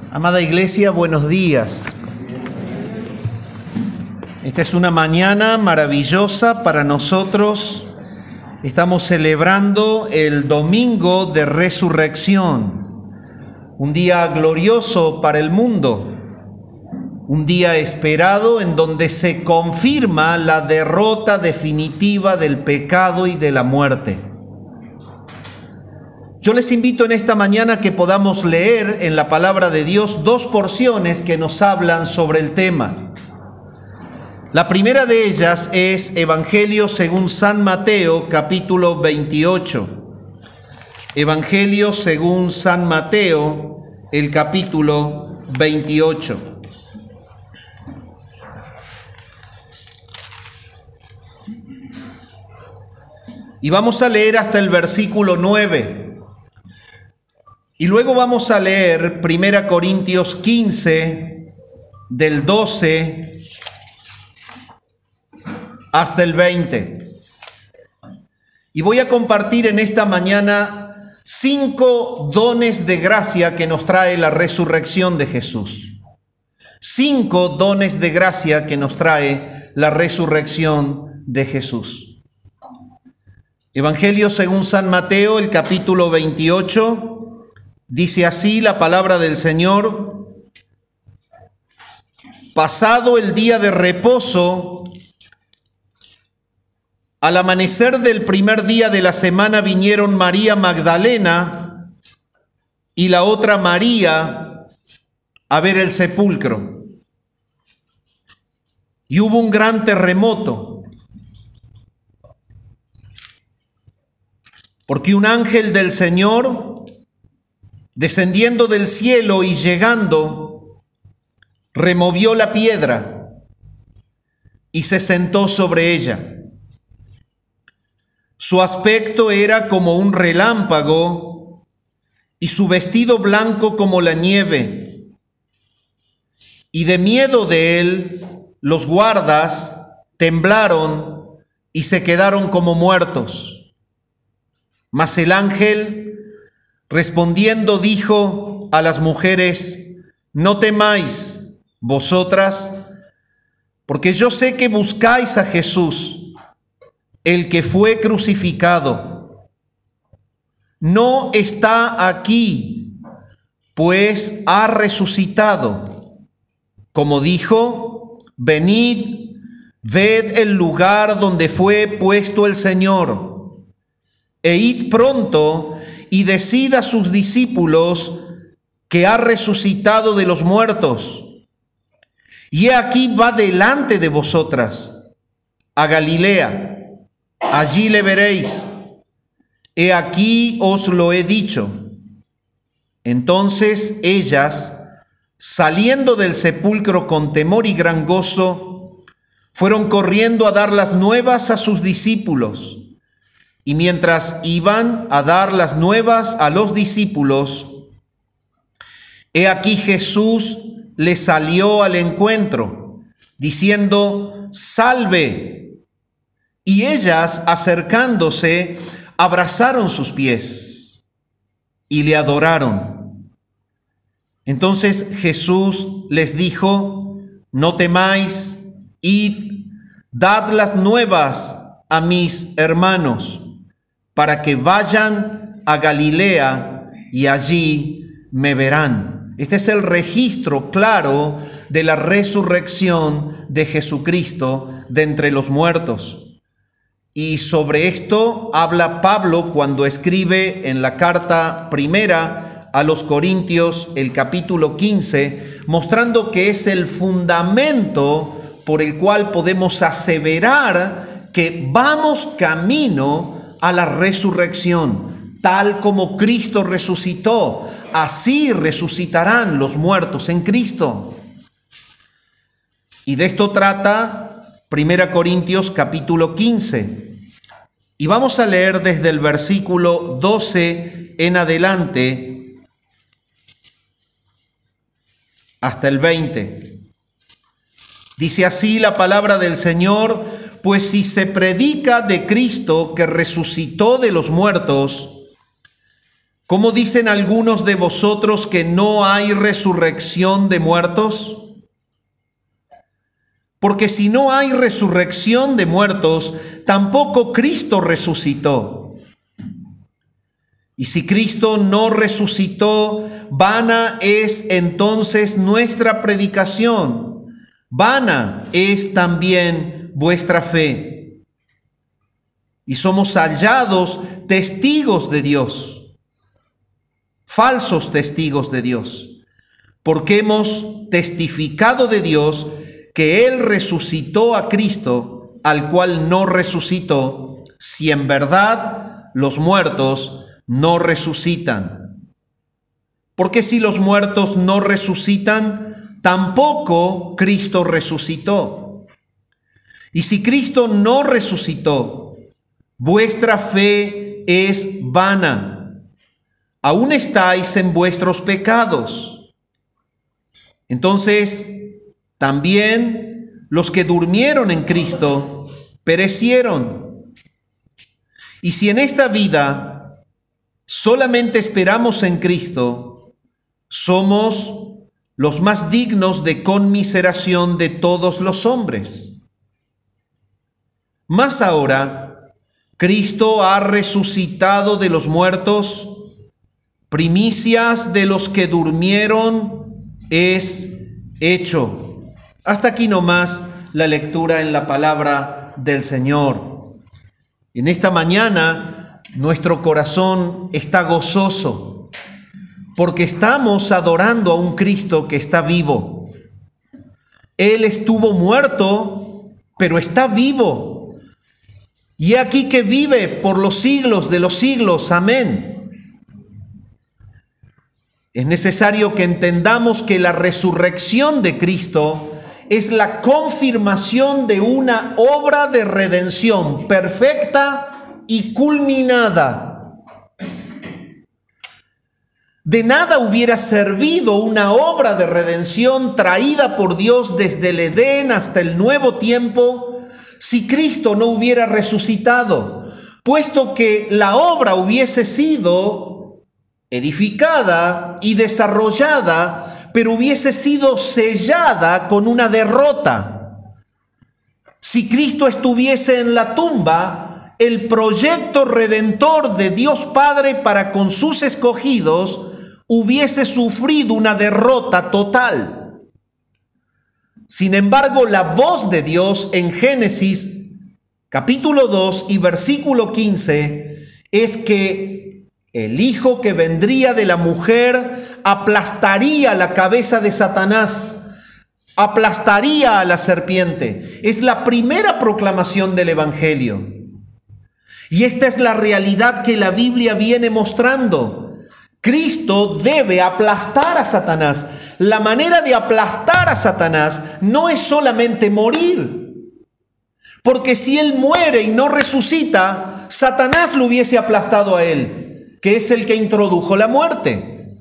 Amada Iglesia, buenos días. Esta es una mañana maravillosa para nosotros. Estamos celebrando el Domingo de Resurrección, un día glorioso para el mundo, un día esperado en donde se confirma la derrota definitiva del pecado y de la muerte. Yo les invito en esta mañana que podamos leer en la palabra de Dios dos porciones que nos hablan sobre el tema. La primera de ellas es Evangelio según San Mateo, capítulo 28. Evangelio según San Mateo, el capítulo 28. Y vamos a leer hasta el versículo 9. Y luego vamos a leer 1 Corintios 15, del 12 hasta el 20. Y voy a compartir en esta mañana 5 dones de gracia que nos trae la resurrección de Jesús. 5 dones de gracia que nos trae la resurrección de Jesús. Evangelio según San Mateo, el capítulo 28. Dice así la palabra del Señor: pasado el día de reposo, al amanecer del primer día de la semana vinieron María Magdalena y la otra María a ver el sepulcro. Y hubo un gran terremoto, porque un ángel del Señor, descendiendo del cielo y llegando, removió la piedra y se sentó sobre ella. Su aspecto era como un relámpago y su vestido blanco como la nieve. Y de miedo de él, los guardas temblaron y se quedaron como muertos. Mas el ángel, respondiendo, dijo a las mujeres: no temáis vosotras, porque yo sé que buscáis a Jesús, el que fue crucificado. No está aquí, pues ha resucitado. Como dijo: venid, ved el lugar donde fue puesto el Señor, e id pronto y decid a sus discípulos que ha resucitado de los muertos. Y he aquí va delante de vosotras a Galilea, allí le veréis. He aquí os lo he dicho. Entonces ellas, saliendo del sepulcro con temor y gran gozo, fueron corriendo a dar las nuevas a sus discípulos. Y mientras iban a dar las nuevas a los discípulos, he aquí Jesús les salió al encuentro, diciendo: salve. Y ellas, acercándose, abrazaron sus pies y le adoraron. Entonces Jesús les dijo: no temáis, id, dad las nuevas a mis hermanos, para que vayan a Galilea y allí me verán. Este es el registro claro de la resurrección de Jesucristo de entre los muertos. Y sobre esto habla Pablo cuando escribe en la carta primera a los Corintios, el capítulo 15, mostrando que es el fundamento por el cual podemos aseverar que vamos camino a la resurrección. Tal como Cristo resucitó, así resucitarán los muertos en Cristo. Y de esto trata 1 Corintios capítulo 15. Y vamos a leer desde el versículo 12 en adelante hasta el 20. Dice así la palabra del Señor: pues si se predica de Cristo que resucitó de los muertos, ¿Cómo dicen algunos de vosotros que no hay resurrección de muertos? Porque si no hay resurrección de muertos, tampoco Cristo resucitó. Y si Cristo no resucitó, vana es entonces nuestra predicación, vana es también vuestra fe. Y somos hallados testigos de Dios, falsos testigos de Dios, porque hemos testificado de Dios que Él resucitó a Cristo, al cual no resucitó, si en verdad los muertos no resucitan. Porque si los muertos no resucitan, tampoco Cristo resucitó. Y si Cristo no resucitó, vuestra fe es vana. Aún estáis en vuestros pecados. Entonces, también los que durmieron en Cristo perecieron. Y si en esta vida solamente esperamos en Cristo, somos los más dignos de conmiseración de todos los hombres. Mas ahora, Cristo ha resucitado de los muertos, primicias de los que durmieron es hecho. Hasta aquí nomás la lectura en la palabra del Señor. En esta mañana nuestro corazón está gozoso porque estamos adorando a un Cristo que está vivo. Él estuvo muerto, pero está vivo. Y he aquí que vive por los siglos de los siglos. Amén. Es necesario que entendamos que la resurrección de Cristo es la confirmación de una obra de redención perfecta y culminada. De nada hubiera servido una obra de redención traída por Dios desde el Edén hasta el nuevo tiempo si Cristo no hubiera resucitado, puesto que la obra hubiese sido edificada y desarrollada, pero hubiese sido sellada con una derrota. Si Cristo estuviese en la tumba, el proyecto redentor de Dios Padre para con sus escogidos hubiese sufrido una derrota total. Sin embargo, la voz de Dios en Génesis capítulo 2 y versículo 15 es que el hijo que vendría de la mujer aplastaría la cabeza de Satanás, aplastaría a la serpiente. Es la primera proclamación del Evangelio. Y esta es la realidad que la Biblia viene mostrando. Cristo debe aplastar a Satanás. La manera de aplastar a Satanás no es solamente morir. Porque si él muere y no resucita, Satanás lo hubiese aplastado a él, que es el que introdujo la muerte.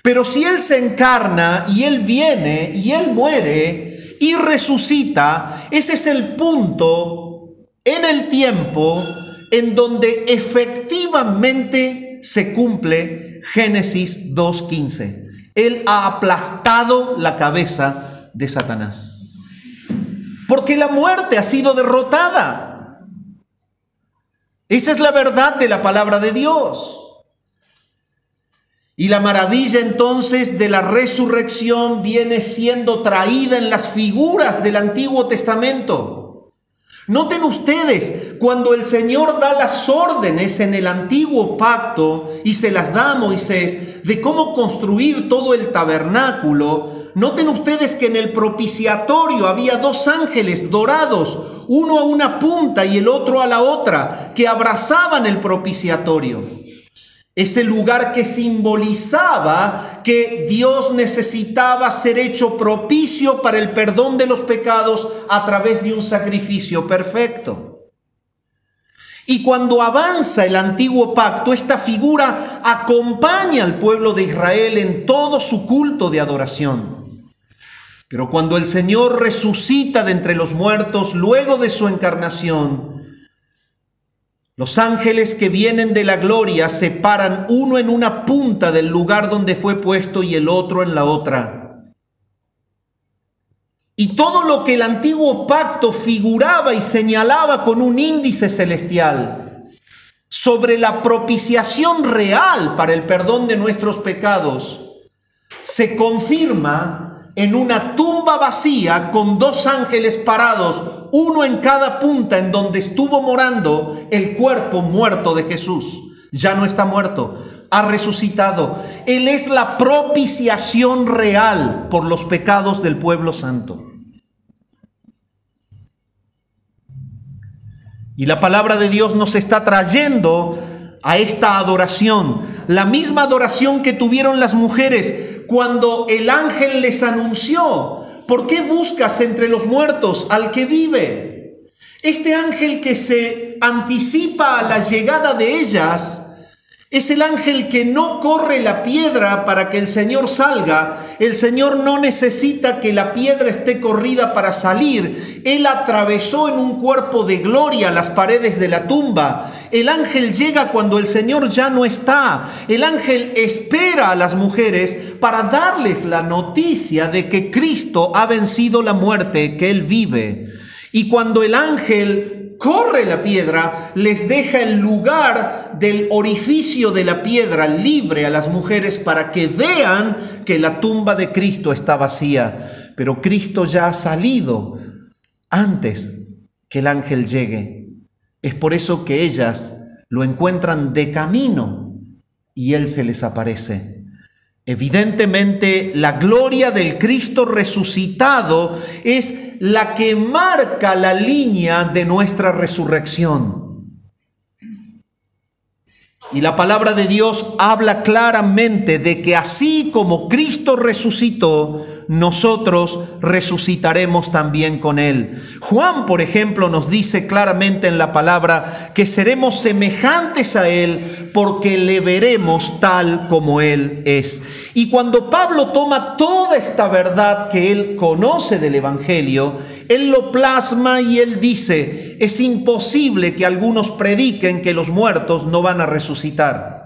Pero si él se encarna y él viene y él muere y resucita, ese es el punto en el tiempo en donde efectivamente se cumple Génesis 2:15. Él ha aplastado la cabeza de Satanás. Porque la muerte ha sido derrotada. Esa es la verdad de la palabra de Dios. Y la maravilla entonces de la resurrección viene siendo traída en las figuras del Antiguo Testamento. Noten ustedes, cuando el Señor da las órdenes en el antiguo pacto y se las da a Moisés de cómo construir todo el tabernáculo, noten ustedes que en el propiciatorio había dos ángeles dorados, uno a una punta y el otro a la otra, que abrazaban el propiciatorio. Ese lugar que simbolizaba que Dios necesitaba ser hecho propicio para el perdón de los pecados a través de un sacrificio perfecto. Y cuando avanza el antiguo pacto, esta figura acompaña al pueblo de Israel en todo su culto de adoración. Pero cuando el Señor resucita de entre los muertos luego de su encarnación, Los ángeles que vienen de la gloria se paran uno en una punta del lugar donde fue puesto y el otro en la otra. Y todo lo que el antiguo pacto figuraba y señalaba con un índice celestial sobre la propiciación real para el perdón de nuestros pecados, se confirma en una tumba vacía con dos ángeles parados, uno en cada punta en donde estuvo morando el cuerpo muerto de Jesús. Ya no está muerto, ha resucitado. Él es la propiciación real por los pecados del pueblo santo. Y la palabra de Dios nos está trayendo a esta adoración, la misma adoración que tuvieron las mujeres cuando el ángel les anunció: ¿por qué buscas entre los muertos al que vive? Este ángel que se anticipa a la llegada de ellas es el ángel que no corre la piedra para que el Señor salga. El Señor no necesita que la piedra esté corrida para salir. Él atravesó en un cuerpo de gloria las paredes de la tumba. El ángel llega cuando el Señor ya no está. El ángel espera a las mujeres para darles la noticia de que Cristo ha vencido la muerte, que Él vive. Y cuando el ángel corre la piedra, les deja el lugar del orificio de la piedra libre a las mujeres para que vean que la tumba de Cristo está vacía. Pero Cristo ya ha salido antes que el ángel llegue. Es por eso que ellas lo encuentran de camino y Él se les aparece. Evidentemente, la gloria del Cristo resucitado es la que marca la línea de nuestra resurrección. Y la palabra de Dios habla claramente de que así como Cristo resucitó, nosotros resucitaremos también con Él. Juan, por ejemplo, nos dice claramente en la palabra que seremos semejantes a Él porque le veremos tal como Él es. Y cuando Pablo toma toda esta verdad que él conoce del Evangelio, él lo plasma y él dice: es imposible que algunos prediquen que los muertos no van a resucitar.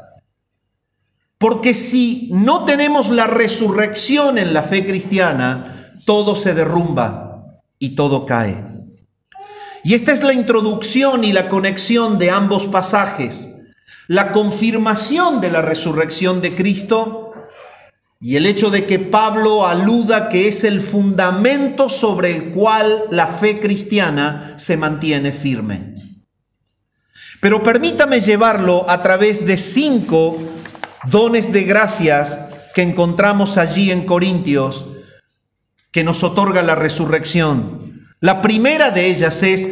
Porque si no tenemos la resurrección en la fe cristiana, todo se derrumba y todo cae. Y esta es la introducción y la conexión de ambos pasajes. La confirmación de la resurrección de Cristo y el hecho de que Pablo aluda que es el fundamento sobre el cual la fe cristiana se mantiene firme. Pero permítame llevarlo a través de 5 dones de gracias que encontramos allí en Corintios, que nos otorga la resurrección. La primera de ellas es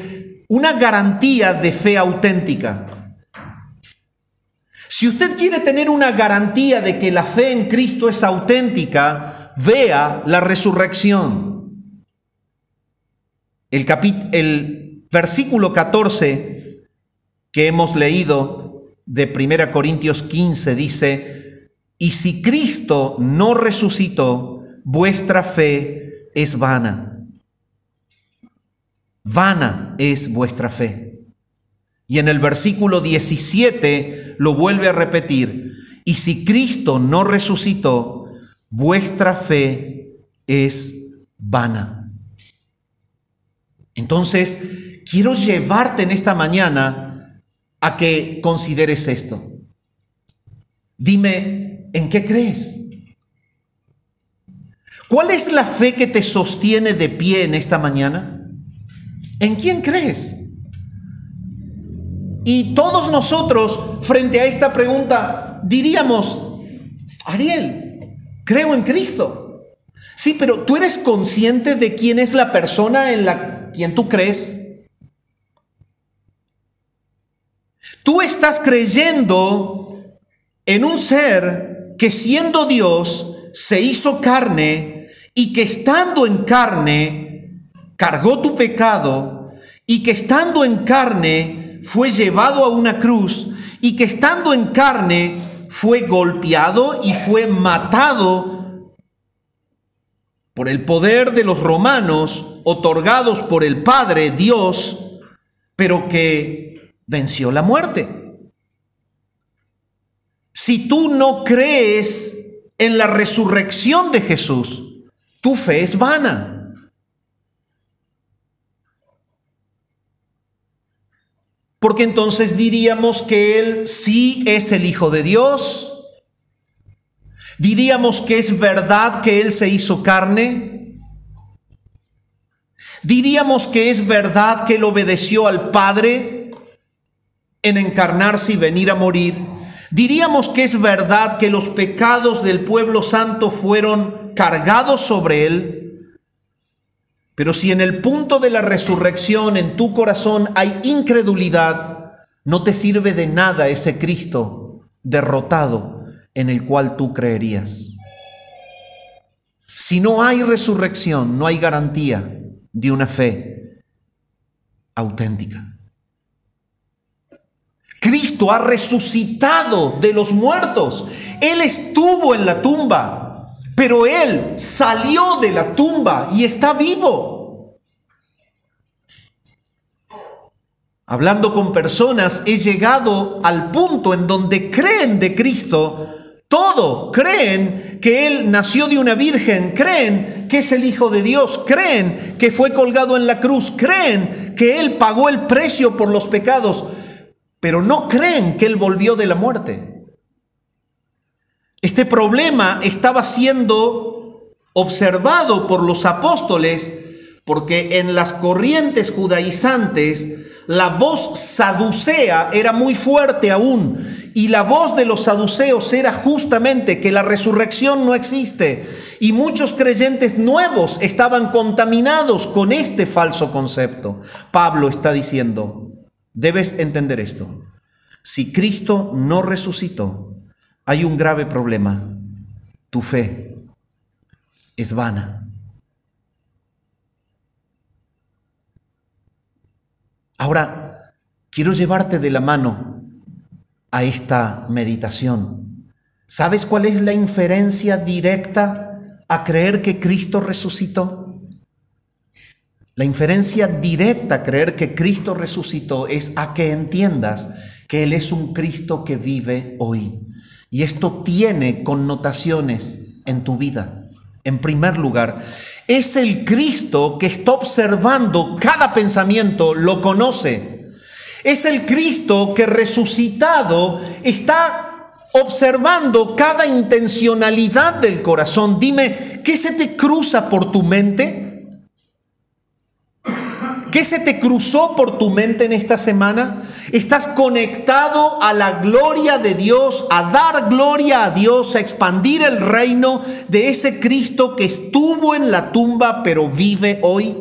una garantía de fe auténtica. Si usted quiere tener una garantía de que la fe en Cristo es auténtica, vea la resurrección. El versículo 14 que hemos leído de 1 Corintios 15 dice: y si Cristo no resucitó, vuestra fe es vana. Vana es vuestra fe. Y en el versículo 17 lo vuelve a repetir: y si Cristo no resucitó, vuestra fe es vana. Entonces, quiero llevarte en esta mañana a que consideres esto. Dime, ¿en qué crees? ¿Cuál es la fe que te sostiene de pie en esta mañana? ¿En quién crees? Y todos nosotros, frente a esta pregunta, diríamos: Ariel, creo en Cristo. Sí, pero ¿tú eres consciente de quién es la persona en la quien tú crees? Tú estás creyendo en un ser que, siendo Dios, se hizo carne y que estando en carne cargó tu pecado, y que estando en carne fue llevado a una cruz, y que estando en carne fue golpeado y fue matado por el poder de los romanos otorgados por el Padre Dios, pero que venció la muerte. Si tú no crees en la resurrección de Jesús, tu fe es vana. Porque entonces diríamos que Él sí es el Hijo de Dios. Diríamos que es verdad que Él se hizo carne. Diríamos que es verdad que Él obedeció al Padre en encarnarse y venir a morir. Diríamos que es verdad que los pecados del pueblo santo fueron cargados sobre Él. Pero si en el punto de la resurrección en tu corazón hay incredulidad, no te sirve de nada ese Cristo derrotado en el cual tú creerías. Si no hay resurrección, no hay garantía de una fe auténtica. Cristo ha resucitado de los muertos. Él estuvo en la tumba, pero Él salió de la tumba y está vivo. Hablando con personas, he llegado al punto en donde creen de Cristo todo. Creen que Él nació de una virgen, creen que es el Hijo de Dios, creen que fue colgado en la cruz, creen que Él pagó el precio por los pecados, pero no creen que Él volvió de la muerte. Este problema estaba siendo observado por los apóstoles porque en las corrientes judaizantes la voz saducea era muy fuerte aún, y la voz de los saduceos era justamente que la resurrección no existe, y muchos creyentes nuevos estaban contaminados con este falso concepto. Pablo está diciendo, debes entender esto: si Cristo no resucitó, hay un grave problema. Tu fe es vana. Ahora, quiero llevarte de la mano a esta meditación. ¿Sabes cuál es la inferencia directa a creer que Cristo resucitó? La inferencia directa a creer que Cristo resucitó es a que entiendas que Él es un Cristo que vive hoy. Y esto tiene connotaciones en tu vida. En primer lugar, es el Cristo que está observando cada pensamiento, lo conoce. Es el Cristo que resucitado está observando cada intencionalidad del corazón. Dime, ¿qué se te cruza por tu mente? ¿Qué se te cruzó por tu mente en esta semana? ¿Estás conectado a la gloria de Dios, a dar gloria a Dios, a expandir el reino de ese Cristo que estuvo en la tumba pero vive hoy?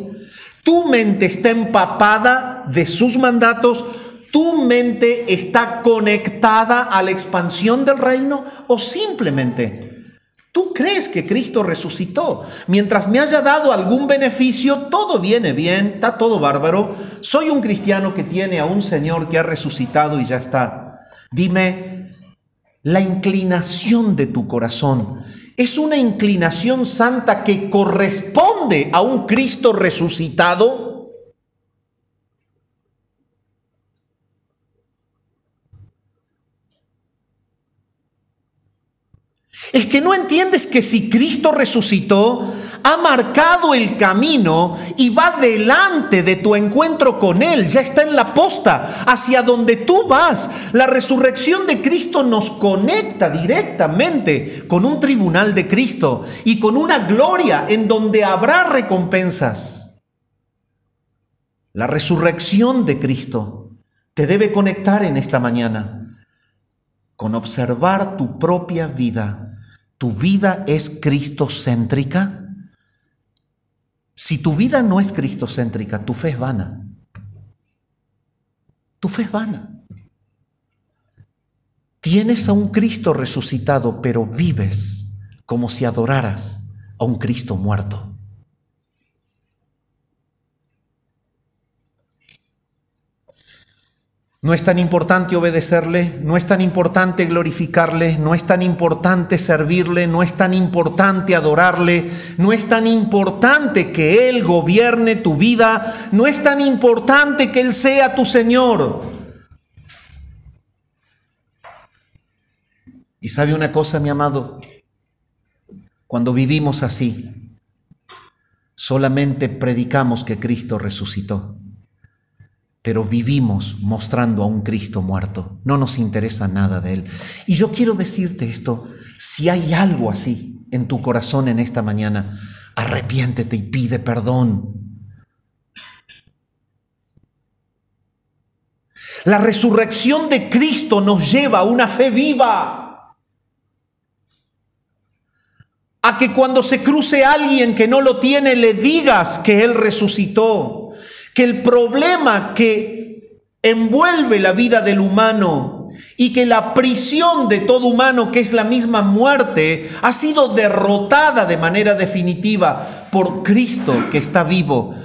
¿Tu mente está empapada de sus mandatos? ¿Tu mente está conectada a la expansión del reino? ¿O simplemente tú crees que Cristo resucitó? Mientras me haya dado algún beneficio, todo viene bien, está todo bárbaro. Soy un cristiano que tiene a un Señor que ha resucitado y ya está. Dime, la inclinación de tu corazón es una inclinación santa que corresponde a un Cristo resucitado. Es que no entiendes que si Cristo resucitó, ha marcado el camino y va delante de tu encuentro con Él, ya está en la posta, hacia donde tú vas. La resurrección de Cristo nos conecta directamente con un tribunal de Cristo y con una gloria en donde habrá recompensas. La resurrección de Cristo te debe conectar en esta mañana con observar tu propia vida. ¿Tu vida es cristocéntrica? Si tu vida no es cristocéntrica, tu fe es vana. Tu fe es vana. Tienes a un Cristo resucitado, pero vives como si adoraras a un Cristo muerto. No es tan importante obedecerle, no es tan importante glorificarle, no es tan importante servirle, no es tan importante adorarle, no es tan importante que Él gobierne tu vida, no es tan importante que Él sea tu Señor. Y sabe una cosa, mi amado, cuando vivimos así, solamente predicamos que Cristo resucitó, pero vivimos mostrando a un Cristo muerto. No nos interesa nada de Él. Y yo quiero decirte esto, si hay algo así en tu corazón en esta mañana, arrepiéntete y pide perdón. La resurrección de Cristo nos lleva a una fe viva, a que cuando se cruce alguien que no lo tiene, le digas que Él resucitó, que el problema que envuelve la vida del humano y que la prisión de todo humano, que es la misma muerte, ha sido derrotada de manera definitiva por Cristo que está vivo.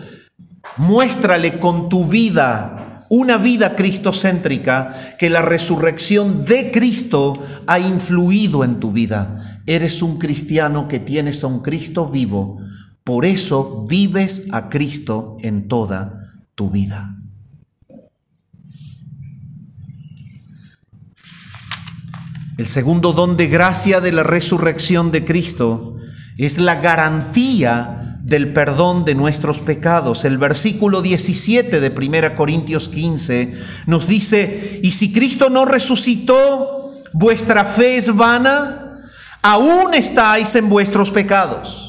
Muéstrale con tu vida, una vida cristocéntrica, que la resurrección de Cristo ha influido en tu vida. Eres un cristiano que tienes a un Cristo vivo, por eso vives a Cristo en toda tu vida. El segundo don de gracia de la resurrección de Cristo es la garantía del perdón de nuestros pecados. El versículo 17 de 1 Corintios 15 nos dice: y si Cristo no resucitó, vuestra fe es vana, aún estáis en vuestros pecados.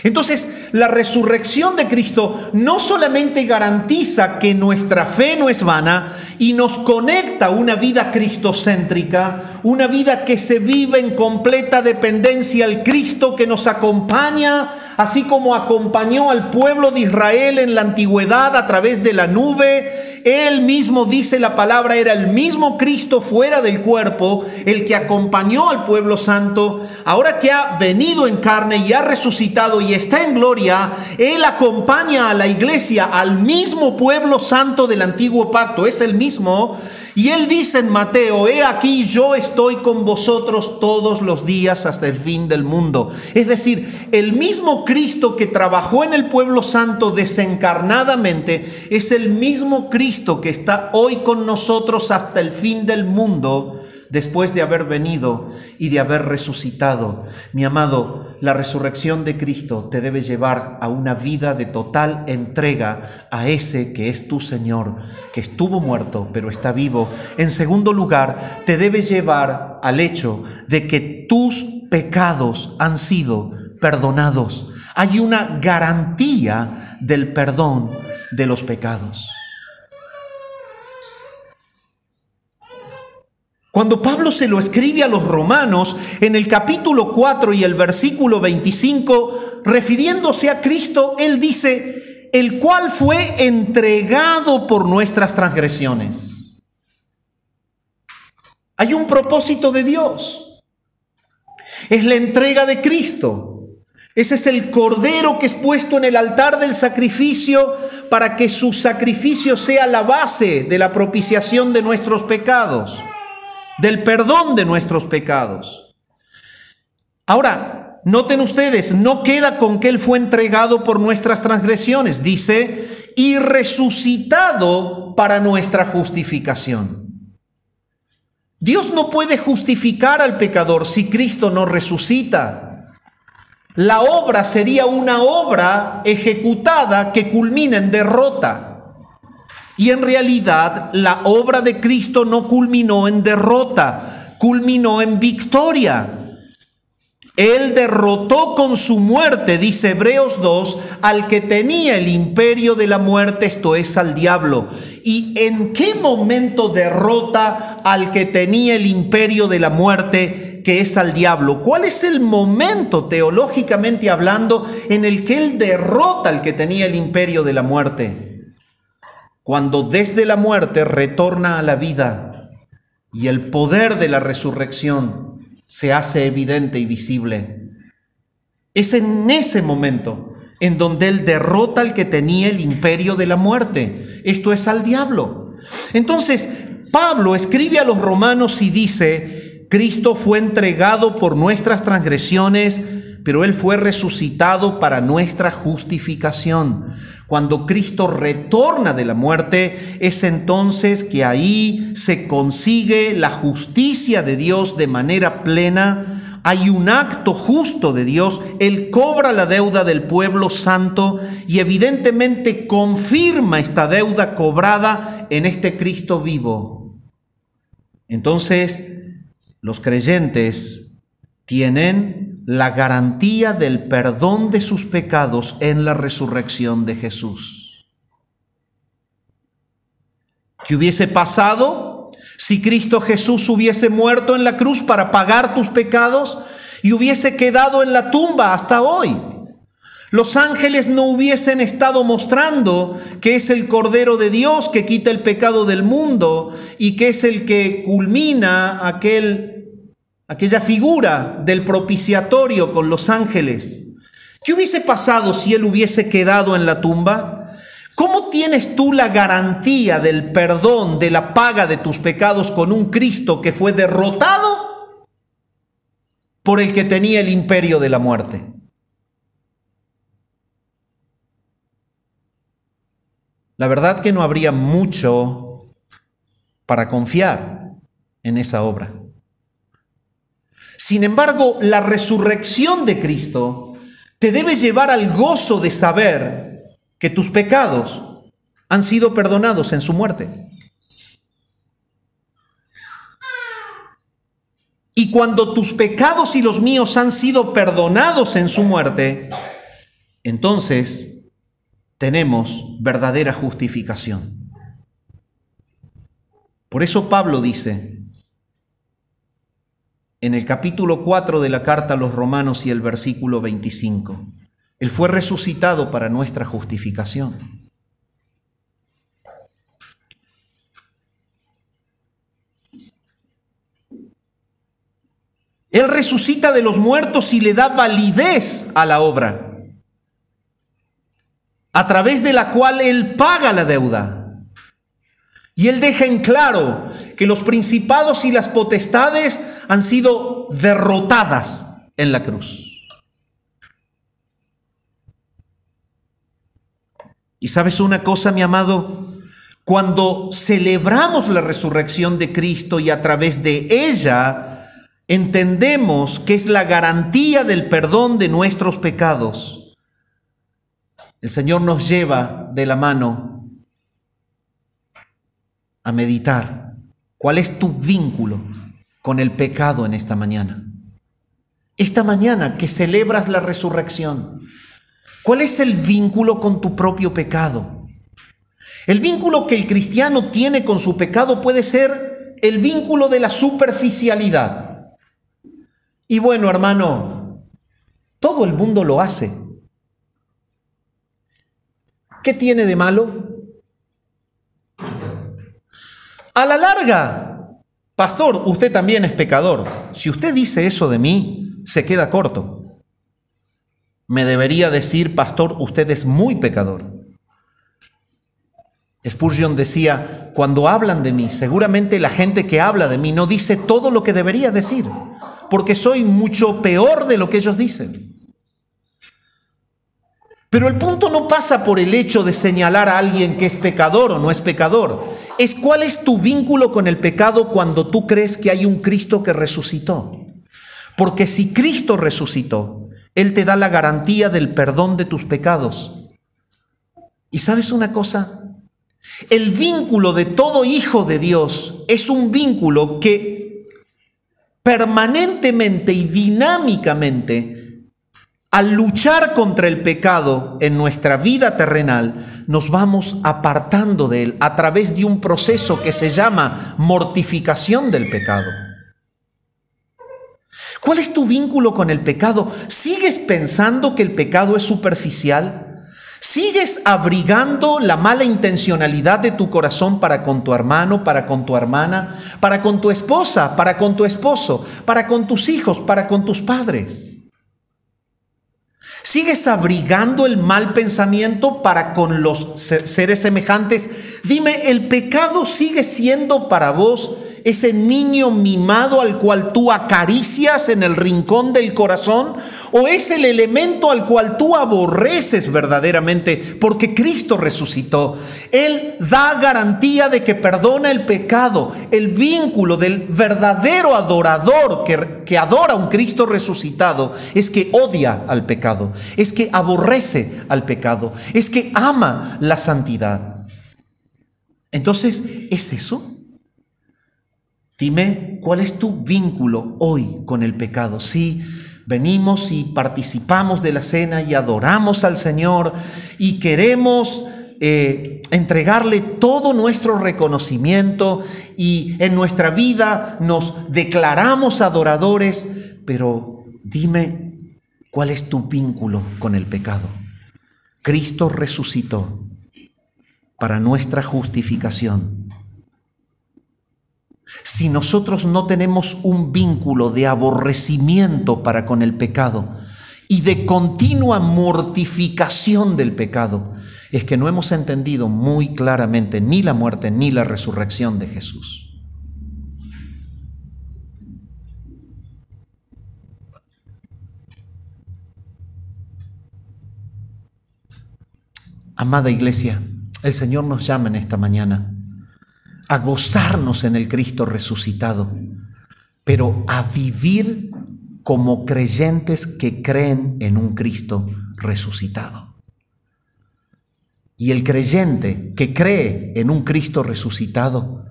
Entonces, la resurrección de Cristo no solamente garantiza que nuestra fe no es vana y nos conecta a una vida cristocéntrica, una vida que se vive en completa dependencia al Cristo que nos acompaña, así como acompañó al pueblo de Israel en la antigüedad a través de la nube. Él mismo, dice la palabra, era el mismo Cristo fuera del cuerpo, el que acompañó al pueblo santo. Ahora que ha venido en carne y ha resucitado y está en gloria, Él acompaña a la iglesia, al mismo pueblo santo del antiguo pacto, es el mismo. Y Él dice en Mateo: he aquí yo estoy con vosotros todos los días hasta el fin del mundo. Es decir, el mismo Cristo que trabajó en el pueblo santo desencarnadamente es el mismo Cristo que está hoy con nosotros hasta el fin del mundo, después de haber venido y de haber resucitado. Mi amado, la resurrección de Cristo te debe llevar a una vida de total entrega a ese que es tu Señor, que estuvo muerto pero está vivo. En segundo lugar, te debe llevar al hecho de que tus pecados han sido perdonados. Hay una garantía del perdón de los pecados. Cuando Pablo se lo escribe a los romanos, en el capítulo 4 y el versículo 25, refiriéndose a Cristo, él dice: el cual fue entregado por nuestras transgresiones. Hay un propósito de Dios. Es la entrega de Cristo. Ese es el cordero que es puesto en el altar del sacrificio para que su sacrificio sea la base de la propiciación de nuestros pecados, del perdón de nuestros pecados. Ahora, noten ustedes, no queda con que Él fue entregado por nuestras transgresiones. Dice: y resucitado para nuestra justificación. Dios no puede justificar al pecador si Cristo no resucita. La obra sería una obra ejecutada que culmina en derrota. Y en realidad la obra de Cristo no culminó en derrota, culminó en victoria. Él derrotó con su muerte, dice Hebreos 2, al que tenía el imperio de la muerte, esto es, al diablo. ¿Y en qué momento derrota al que tenía el imperio de la muerte, que es al diablo? ¿Cuál es el momento, teológicamente hablando, en el que Él derrota al que tenía el imperio de la muerte? Cuando desde la muerte retorna a la vida y el poder de la resurrección se hace evidente y visible. Es en ese momento en donde Él derrota al que tenía el imperio de la muerte. Esto es, al diablo. Entonces, Pablo escribe a los romanos y dice: Cristo fue entregado por nuestras transgresiones pero Él fue resucitado para nuestra justificación. Cuando Cristo retorna de la muerte, es entonces que ahí se consigue la justicia de Dios de manera plena. Hay un acto justo de Dios. Él cobra la deuda del pueblo santo y evidentemente confirma esta deuda cobrada en este Cristo vivo. Entonces, los creyentes tienen la garantía del perdón de sus pecados en la resurrección de Jesús. ¿Qué hubiese pasado si Cristo Jesús hubiese muerto en la cruz para pagar tus pecados y hubiese quedado en la tumba hasta hoy? Los ángeles no hubiesen estado mostrando que es el Cordero de Dios que quita el pecado del mundo y que es el que culmina aquella figura del propiciatorio con los ángeles. ¿Qué hubiese pasado si Él hubiese quedado en la tumba? ¿Cómo tienes tú la garantía del perdón, de la paga de tus pecados con un Cristo que fue derrotado por el que tenía el imperio de la muerte? La verdad que no habría mucho para confiar en esa obra. Sin embargo, la resurrección de Cristo te debe llevar al gozo de saber que tus pecados han sido perdonados en su muerte. Y cuando tus pecados y los míos han sido perdonados en su muerte, entonces tenemos verdadera justificación. Por eso Pablo dice en el capítulo 4 de la carta a los Romanos y el versículo 25, Él fue resucitado para nuestra justificación. Él resucita de los muertos y le da validez a la obra, a través de la cual Él paga la deuda. Y Él deja en claro que los principados y las potestades han sido derrotadas en la cruz. Y sabes una cosa, mi amado, cuando celebramos la resurrección de Cristo y a través de ella entendemos que es la garantía del perdón de nuestros pecados, el Señor nos lleva de la mano a meditar cuál es tu vínculo con el pecado en esta mañana. Esta mañana que celebras la resurrección, ¿cuál es el vínculo con tu propio pecado? El vínculo que el cristiano tiene con su pecado puede ser el vínculo de la superficialidad. Y bueno, hermano, todo el mundo lo hace. ¿Qué tiene de malo? A la larga, pastor, usted también es pecador. Si usted dice eso de mí, se queda corto. Me debería decir, pastor, usted es muy pecador. Spurgeon decía, cuando hablan de mí, seguramente la gente que habla de mí no dice todo lo que debería decir, porque soy mucho peor de lo que ellos dicen. Pero el punto no pasa por el hecho de señalar a alguien que es pecador o no es pecador. Es cuál es tu vínculo con el pecado cuando tú crees que hay un Cristo que resucitó. Porque si Cristo resucitó, Él te da la garantía del perdón de tus pecados. ¿Y sabes una cosa? El vínculo de todo hijo de Dios es un vínculo que permanentemente y dinámicamente, al luchar contra el pecado en nuestra vida terrenal, nos vamos apartando de él a través de un proceso que se llama mortificación del pecado. ¿Cuál es tu vínculo con el pecado? ¿Sigues pensando que el pecado es superficial? ¿Sigues abrigando la mala intencionalidad de tu corazón para con tu hermano, para con tu hermana, para con tu esposa, para con tu esposo, para con tus hijos, para con tus padres? ¿Sigues abrigando el mal pensamiento para con los seres semejantes? Dime, ¿el pecado sigue siendo para vos ese niño mimado al cual tú acaricias en el rincón del corazón? ¿O es el elemento al cual tú aborreces verdaderamente? Porque Cristo resucitó. Él da garantía de que perdona el pecado. El vínculo del verdadero adorador que adora a un Cristo resucitado es que odia al pecado, es que aborrece al pecado, es que ama la santidad. Entonces, ¿es eso? Dime, ¿cuál es tu vínculo hoy con el pecado? Sí, venimos y participamos de la cena y adoramos al Señor y queremos entregarle todo nuestro reconocimiento y en nuestra vida nos declaramos adoradores, pero dime, ¿cuál es tu vínculo con el pecado? Cristo resucitó para nuestra justificación. Si nosotros no tenemos un vínculo de aborrecimiento para con el pecado y de continua mortificación del pecado, es que no hemos entendido muy claramente ni la muerte ni la resurrección de Jesús. Amada iglesia, el Señor nos llama en esta mañana a gozarnos en el Cristo resucitado, pero a vivir como creyentes que creen en un Cristo resucitado. Y el creyente que cree en un Cristo resucitado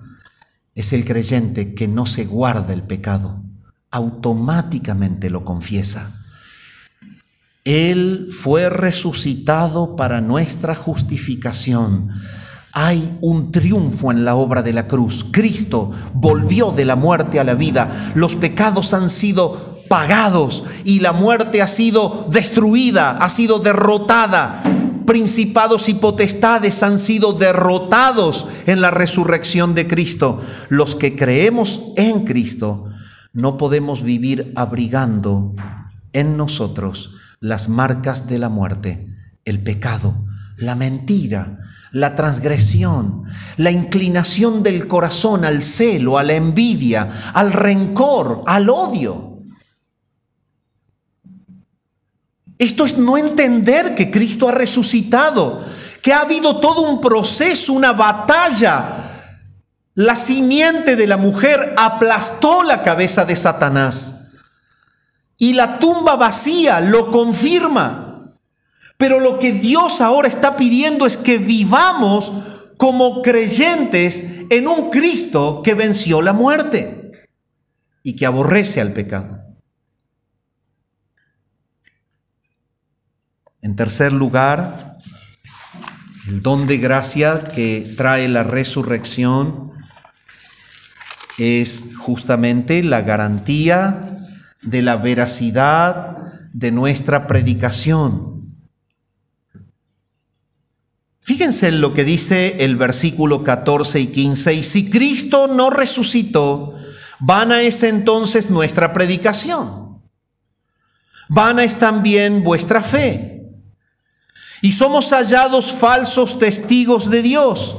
es el creyente que no se guarda el pecado, automáticamente lo confiesa. Él fue resucitado para nuestra justificación. Hay un triunfo en la obra de la cruz. Cristo volvió de la muerte a la vida. Los pecados han sido pagados y la muerte ha sido destruida, ha sido derrotada. Principados y potestades han sido derrotados en la resurrección de Cristo. Los que creemos en Cristo no podemos vivir abrigando en nosotros las marcas de la muerte, el pecado, la mentira, la transgresión, la inclinación del corazón al celo, a la envidia, al rencor, al odio. Esto es no entender que Cristo ha resucitado, que ha habido todo un proceso, una batalla. La simiente de la mujer aplastó la cabeza de Satanás. Y la tumba vacía lo confirma. Pero lo que Dios ahora está pidiendo es que vivamos como creyentes en un Cristo que venció la muerte y que aborrece al pecado. En tercer lugar, el don de gracia que trae la resurrección es justamente la garantía de la veracidad de nuestra predicación. Fíjense en lo que dice el versículo 14 y 15. Y si Cristo no resucitó, vana es entonces nuestra predicación. Vana es también vuestra fe. Y somos hallados falsos testigos de Dios,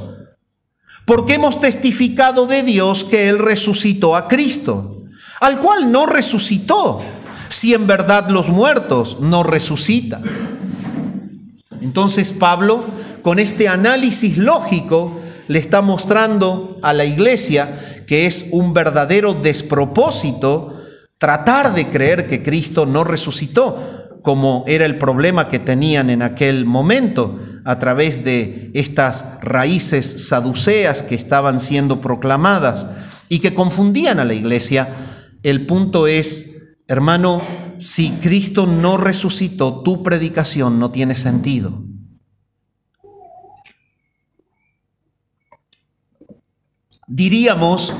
porque hemos testificado de Dios que Él resucitó a Cristo, al cual no resucitó, si en verdad los muertos no resucitan. Entonces Pablo, con este análisis lógico, le está mostrando a la iglesia que es un verdadero despropósito tratar de creer que Cristo no resucitó, como era el problema que tenían en aquel momento a través de estas raíces saduceas que estaban siendo proclamadas y que confundían a la iglesia. El punto es, hermano, si Cristo no resucitó, tu predicación no tiene sentido. Diríamos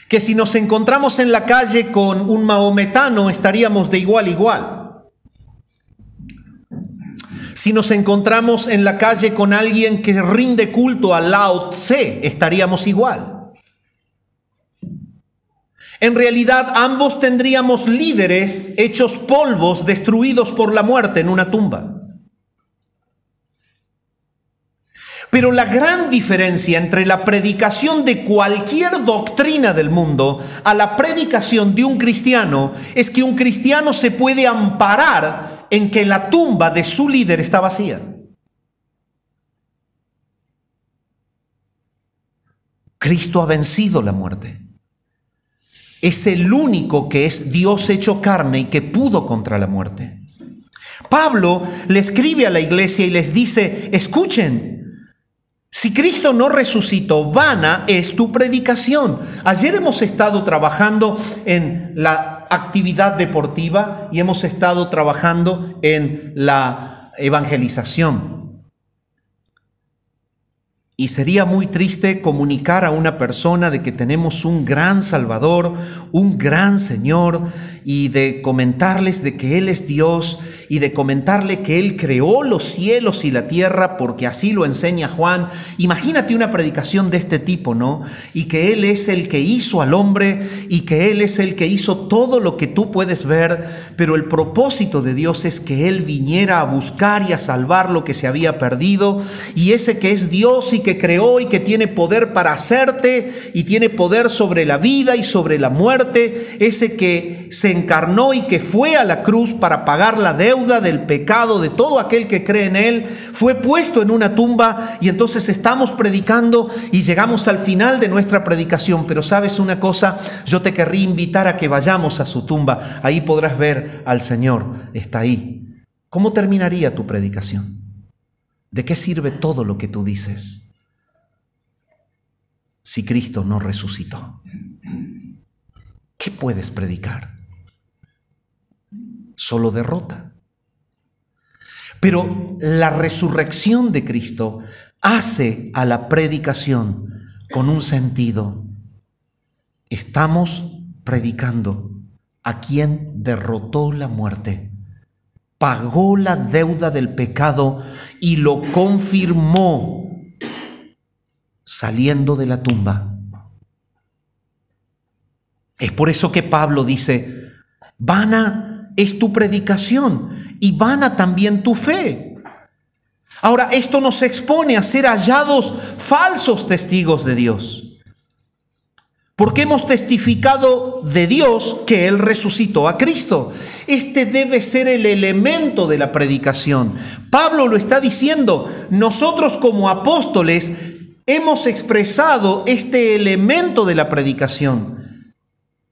que si nos encontramos en la calle con un mahometano, estaríamos de igual a igual. Si nos encontramos en la calle con alguien que rinde culto a Lao Tse, estaríamos igual. En realidad, ambos tendríamos líderes hechos polvos, destruidos por la muerte en una tumba. Pero la gran diferencia entre la predicación de cualquier doctrina del mundo a la predicación de un cristiano es que un cristiano se puede amparar en que la tumba de su líder está vacía. Cristo ha vencido la muerte. Es el único que es Dios hecho carne y que pudo contra la muerte. Pablo le escribe a la iglesia y les dice, escuchen, si Cristo no resucitó, vana es tu predicación. Ayer hemos estado trabajando en la actividad deportiva y hemos estado trabajando en la evangelización. Y sería muy triste comunicar a una persona de que tenemos un gran Salvador, un gran Señor, y de comentarles de que Él es Dios y de comentarle que Él creó los cielos y la tierra porque así lo enseña Juan. Imagínate una predicación de este tipo, ¿no? Y que Él es el que hizo al hombre y que Él es el que hizo todo lo que tú puedes ver, pero el propósito de Dios es que Él viniera a buscar y a salvar lo que se había perdido, y ese que es Dios y que creó y que tiene poder para hacerte y tiene poder sobre la vida y sobre la muerte, ese que se encarnó y que fue a la cruz para pagar la deuda del pecado de todo aquel que cree en Él, fue puesto en una tumba. Y entonces estamos predicando y llegamos al final de nuestra predicación, pero ¿sabes una cosa? Yo te querría invitar a que vayamos a su tumba. Ahí podrás ver al Señor, está ahí. ¿Cómo terminaría tu predicación? ¿De qué sirve todo lo que tú dices si Cristo no resucitó? ¿Qué puedes predicar? Solo derrota. Pero la resurrección de Cristo hace a la predicación con un sentido. Estamos predicando a quien derrotó la muerte, pagó la deuda del pecado y lo confirmó saliendo de la tumba. Es por eso que Pablo dice, vana es tu predicación y vana también tu fe. Ahora, esto nos expone a ser hallados falsos testigos de Dios, porque hemos testificado de Dios que Él resucitó a Cristo. Este debe ser el elemento de la predicación. Pablo lo está diciendo, nosotros como apóstoles hemos expresado este elemento de la predicación.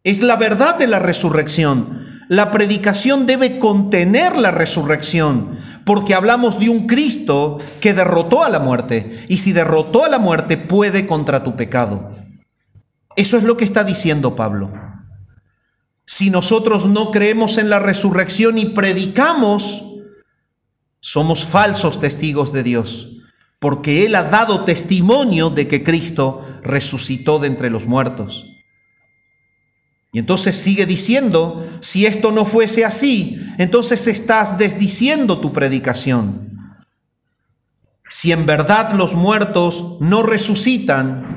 Es la verdad de la resurrección. La predicación debe contener la resurrección, porque hablamos de un Cristo que derrotó a la muerte, y si derrotó a la muerte puede contra tu pecado. Eso es lo que está diciendo Pablo. Si nosotros no creemos en la resurrección y predicamos, somos falsos testigos de Dios, porque Él ha dado testimonio de que Cristo resucitó de entre los muertos. Y entonces sigue diciendo, si esto no fuese así, entonces estás desdiciendo tu predicación. Si en verdad los muertos no resucitan,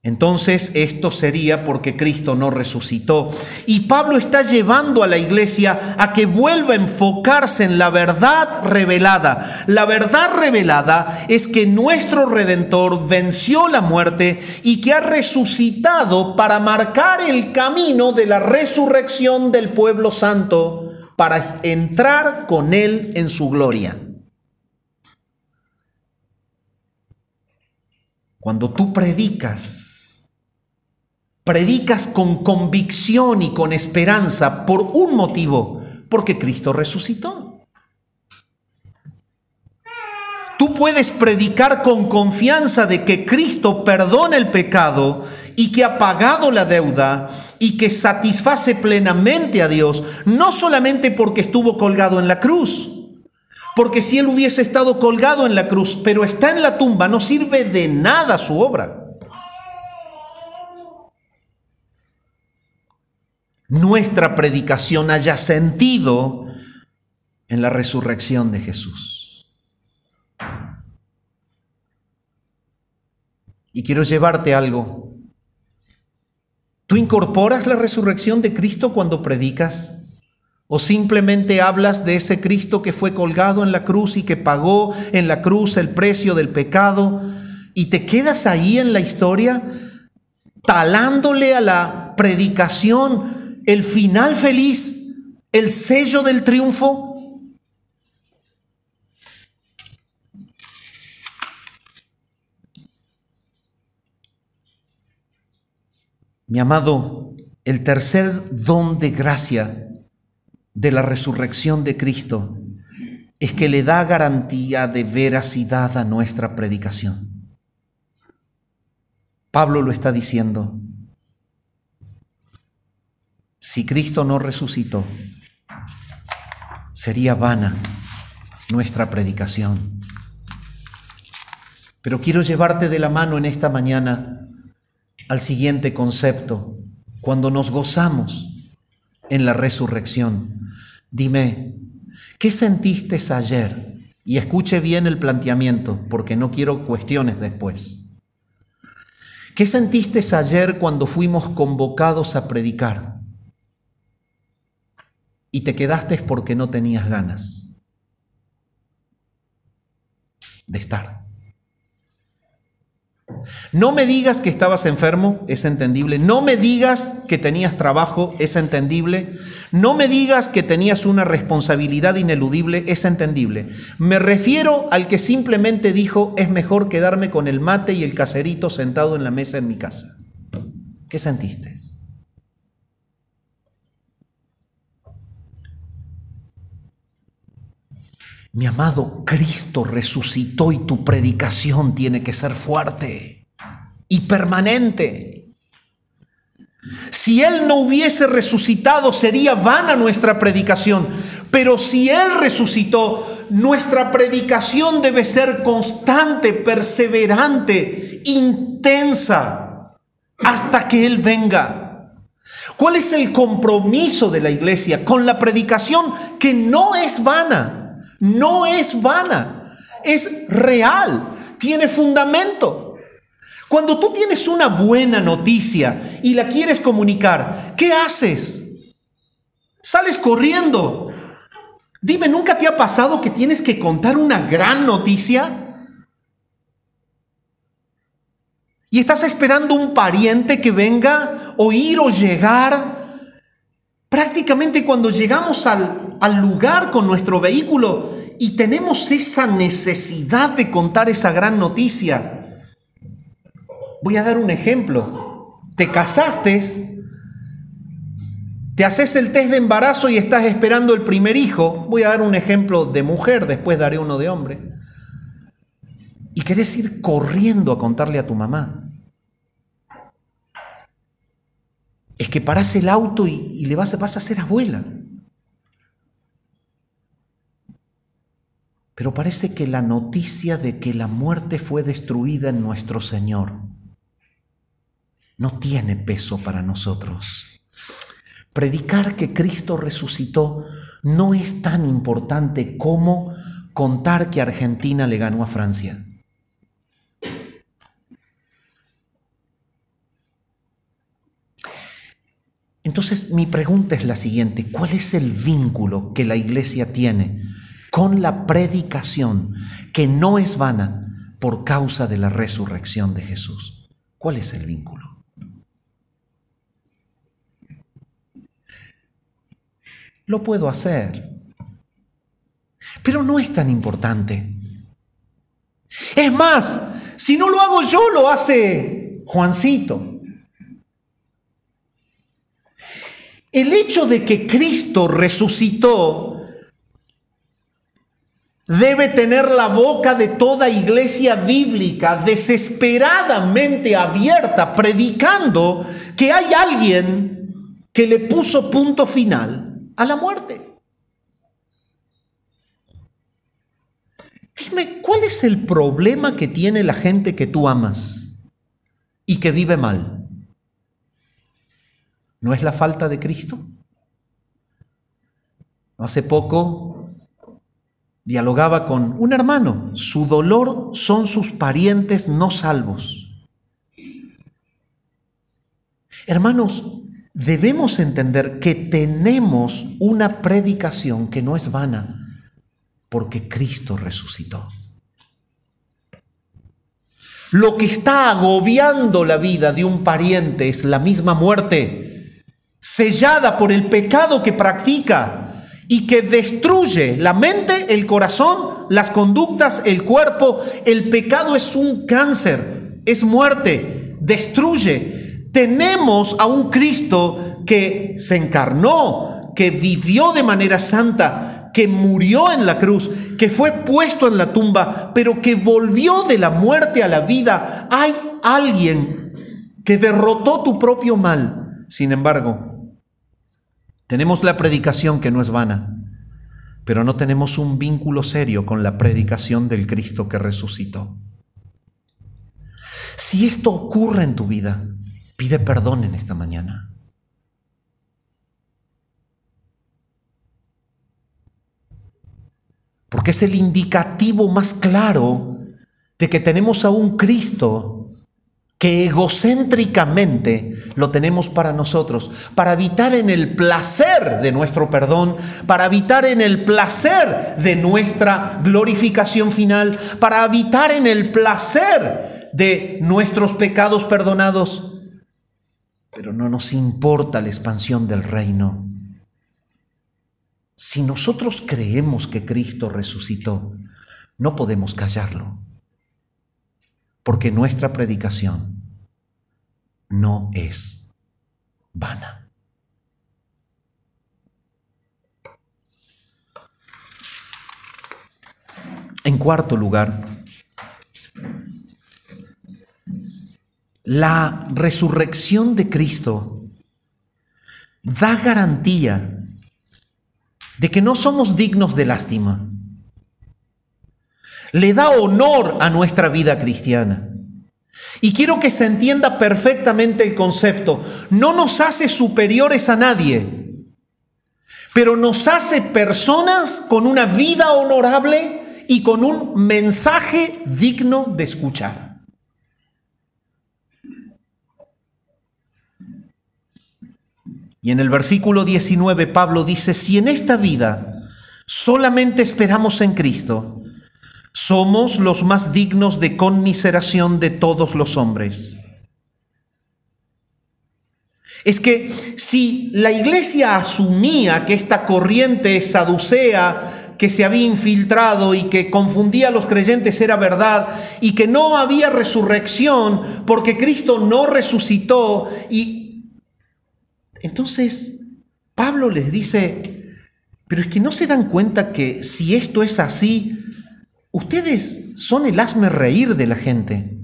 entonces esto sería porque Cristo no resucitó. Y Pablo está llevando a la iglesia a que vuelva a enfocarse en la verdad revelada. La verdad revelada es que nuestro Redentor venció la muerte y que ha resucitado para marcar el camino de la resurrección del pueblo santo, para entrar con Él en su gloria. Cuando tú predicas con convicción y con esperanza por un motivo, porque Cristo resucitó. Tú puedes predicar con confianza de que Cristo perdona el pecado y que ha pagado la deuda y que satisface plenamente a Dios, no solamente porque estuvo colgado en la cruz. Porque si Él hubiese estado colgado en la cruz, pero está en la tumba, no sirve de nada su obra. Nuestra predicación haya sentido en la resurrección de Jesús. Y quiero llevarte algo. ¿Tú incorporas la resurrección de Cristo cuando predicas? ¿O simplemente hablas de ese Cristo que fue colgado en la cruz y que pagó en la cruz el precio del pecado y te quedas ahí en la historia talándole a la predicación el final feliz, el sello del triunfo? Mi amado, el tercer don de gracia de la resurrección de Cristo es que le da garantía de veracidad a nuestra predicación. Pablo lo está diciendo. Si Cristo no resucitó, sería vana nuestra predicación. Pero quiero llevarte de la mano en esta mañana al siguiente concepto. Cuando nos gozamos en la resurrección, dime, ¿qué sentiste ayer? Y escuche bien el planteamiento, porque no quiero cuestiones después. ¿Qué sentiste ayer cuando fuimos convocados a predicar? Y te quedaste porque no tenías ganas de estar. No me digas que estabas enfermo, es entendible. No me digas que tenías trabajo, es entendible. No me digas que tenías una responsabilidad ineludible, es entendible. Me refiero al que simplemente dijo, es mejor quedarme con el mate y el caserito sentado en la mesa en mi casa. ¿Qué sentiste? Mi amado, Cristo resucitó y tu predicación tiene que ser fuerte y permanente. Si Él no hubiese resucitado, sería vana nuestra predicación. Pero si Él resucitó, nuestra predicación debe ser constante, perseverante, intensa, hasta que Él venga. ¿Cuál es el compromiso de la iglesia con la predicación? Que no es vana. No es vana, es real, tiene fundamento. Cuando tú tienes una buena noticia y la quieres comunicar, ¿qué haces? Sales corriendo. Dime, ¿nunca te ha pasado que tienes que contar una gran noticia? Y estás esperando un pariente que venga o ir o llegar. Prácticamente cuando llegamos al lugar con nuestro vehículo y tenemos esa necesidad de contar esa gran noticia. Voy a dar un ejemplo. Te casaste, te haces el test de embarazo y estás esperando el primer hijo. Voy a dar un ejemplo de mujer, después daré uno de hombre. Y querés ir corriendo a contarle a tu mamá. Es que parás el auto y le vas a ser abuela. Pero parece que la noticia de que la muerte fue destruida en nuestro Señor no tiene peso para nosotros. Predicar que Cristo resucitó no es tan importante como contar que Argentina le ganó a Francia. Entonces, mi pregunta es la siguiente: ¿cuál es el vínculo que la iglesia tiene con la predicación que no es vana por causa de la resurrección de Jesús? ¿Cuál es el vínculo? Lo puedo hacer, pero no es tan importante. Es más, si no lo hago yo, lo hace Juancito. El hecho de que Cristo resucitó debe tener la boca de toda iglesia bíblica desesperadamente abierta, predicando que hay alguien que le puso punto final a la muerte. Dime, ¿cuál es el problema que tiene la gente que tú amas y que vive mal? ¿No es la falta de Cristo? Hace poco dialogaba con un hermano. Su dolor son sus parientes no salvos. Hermanos, debemos entender que tenemos una predicación que no es vana, porque Cristo resucitó. Lo que está agobiando la vida de un pariente es la misma muerte, sellada por el pecado que practica y que destruye la mente, el corazón, las conductas, el cuerpo. El pecado es un cáncer, es muerte, destruye. Tenemos a un Cristo que se encarnó, que vivió de manera santa, que murió en la cruz, que fue puesto en la tumba, pero que volvió de la muerte a la vida. Hay alguien que derrotó tu propio mal. Sin embargo, tenemos la predicación que no es vana, pero no tenemos un vínculo serio con la predicación del Cristo que resucitó. Si esto ocurre en tu vida, pide perdón en esta mañana. Porque es el indicativo más claro de que tenemos a un Cristo que egocéntricamente lo tenemos para nosotros, para habitar en el placer de nuestro perdón, para habitar en el placer de nuestra glorificación final, para habitar en el placer de nuestros pecados perdonados. Pero no nos importa la expansión del reino. Si nosotros creemos que Cristo resucitó, no podemos callarlo, porque nuestra predicación no es vana. En cuarto lugar, la resurrección de Cristo da garantía de que no somos dignos de lástima. Le da honor a nuestra vida cristiana. Y quiero que se entienda perfectamente el concepto. No nos hace superiores a nadie, pero nos hace personas con una vida honorable y con un mensaje digno de escuchar. Y en el versículo 19 Pablo dice: si en esta vida solamente esperamos en Cristo, somos los más dignos de conmiseración de todos los hombres. Es que si la iglesia asumía que esta corriente saducea que se había infiltrado y que confundía a los creyentes era verdad, y que no había resurrección porque Cristo no resucitó, y entonces Pablo les dice: pero es que no se dan cuenta que si esto es así, ustedes son el hazme reír de la gente.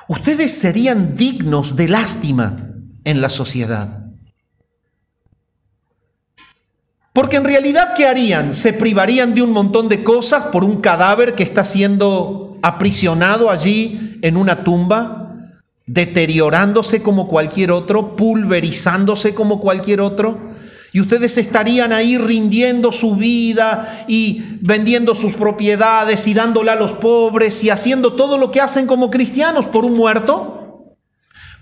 Ustedes serían dignos de lástima en la sociedad. Porque en realidad, ¿qué harían? Se privarían de un montón de cosas por un cadáver que está siendo aprisionado allí en una tumba, deteriorándose como cualquier otro, pulverizándose como cualquier otro. Y ustedes estarían ahí rindiendo su vida y vendiendo sus propiedades y dándola a los pobres y haciendo todo lo que hacen como cristianos por un muerto.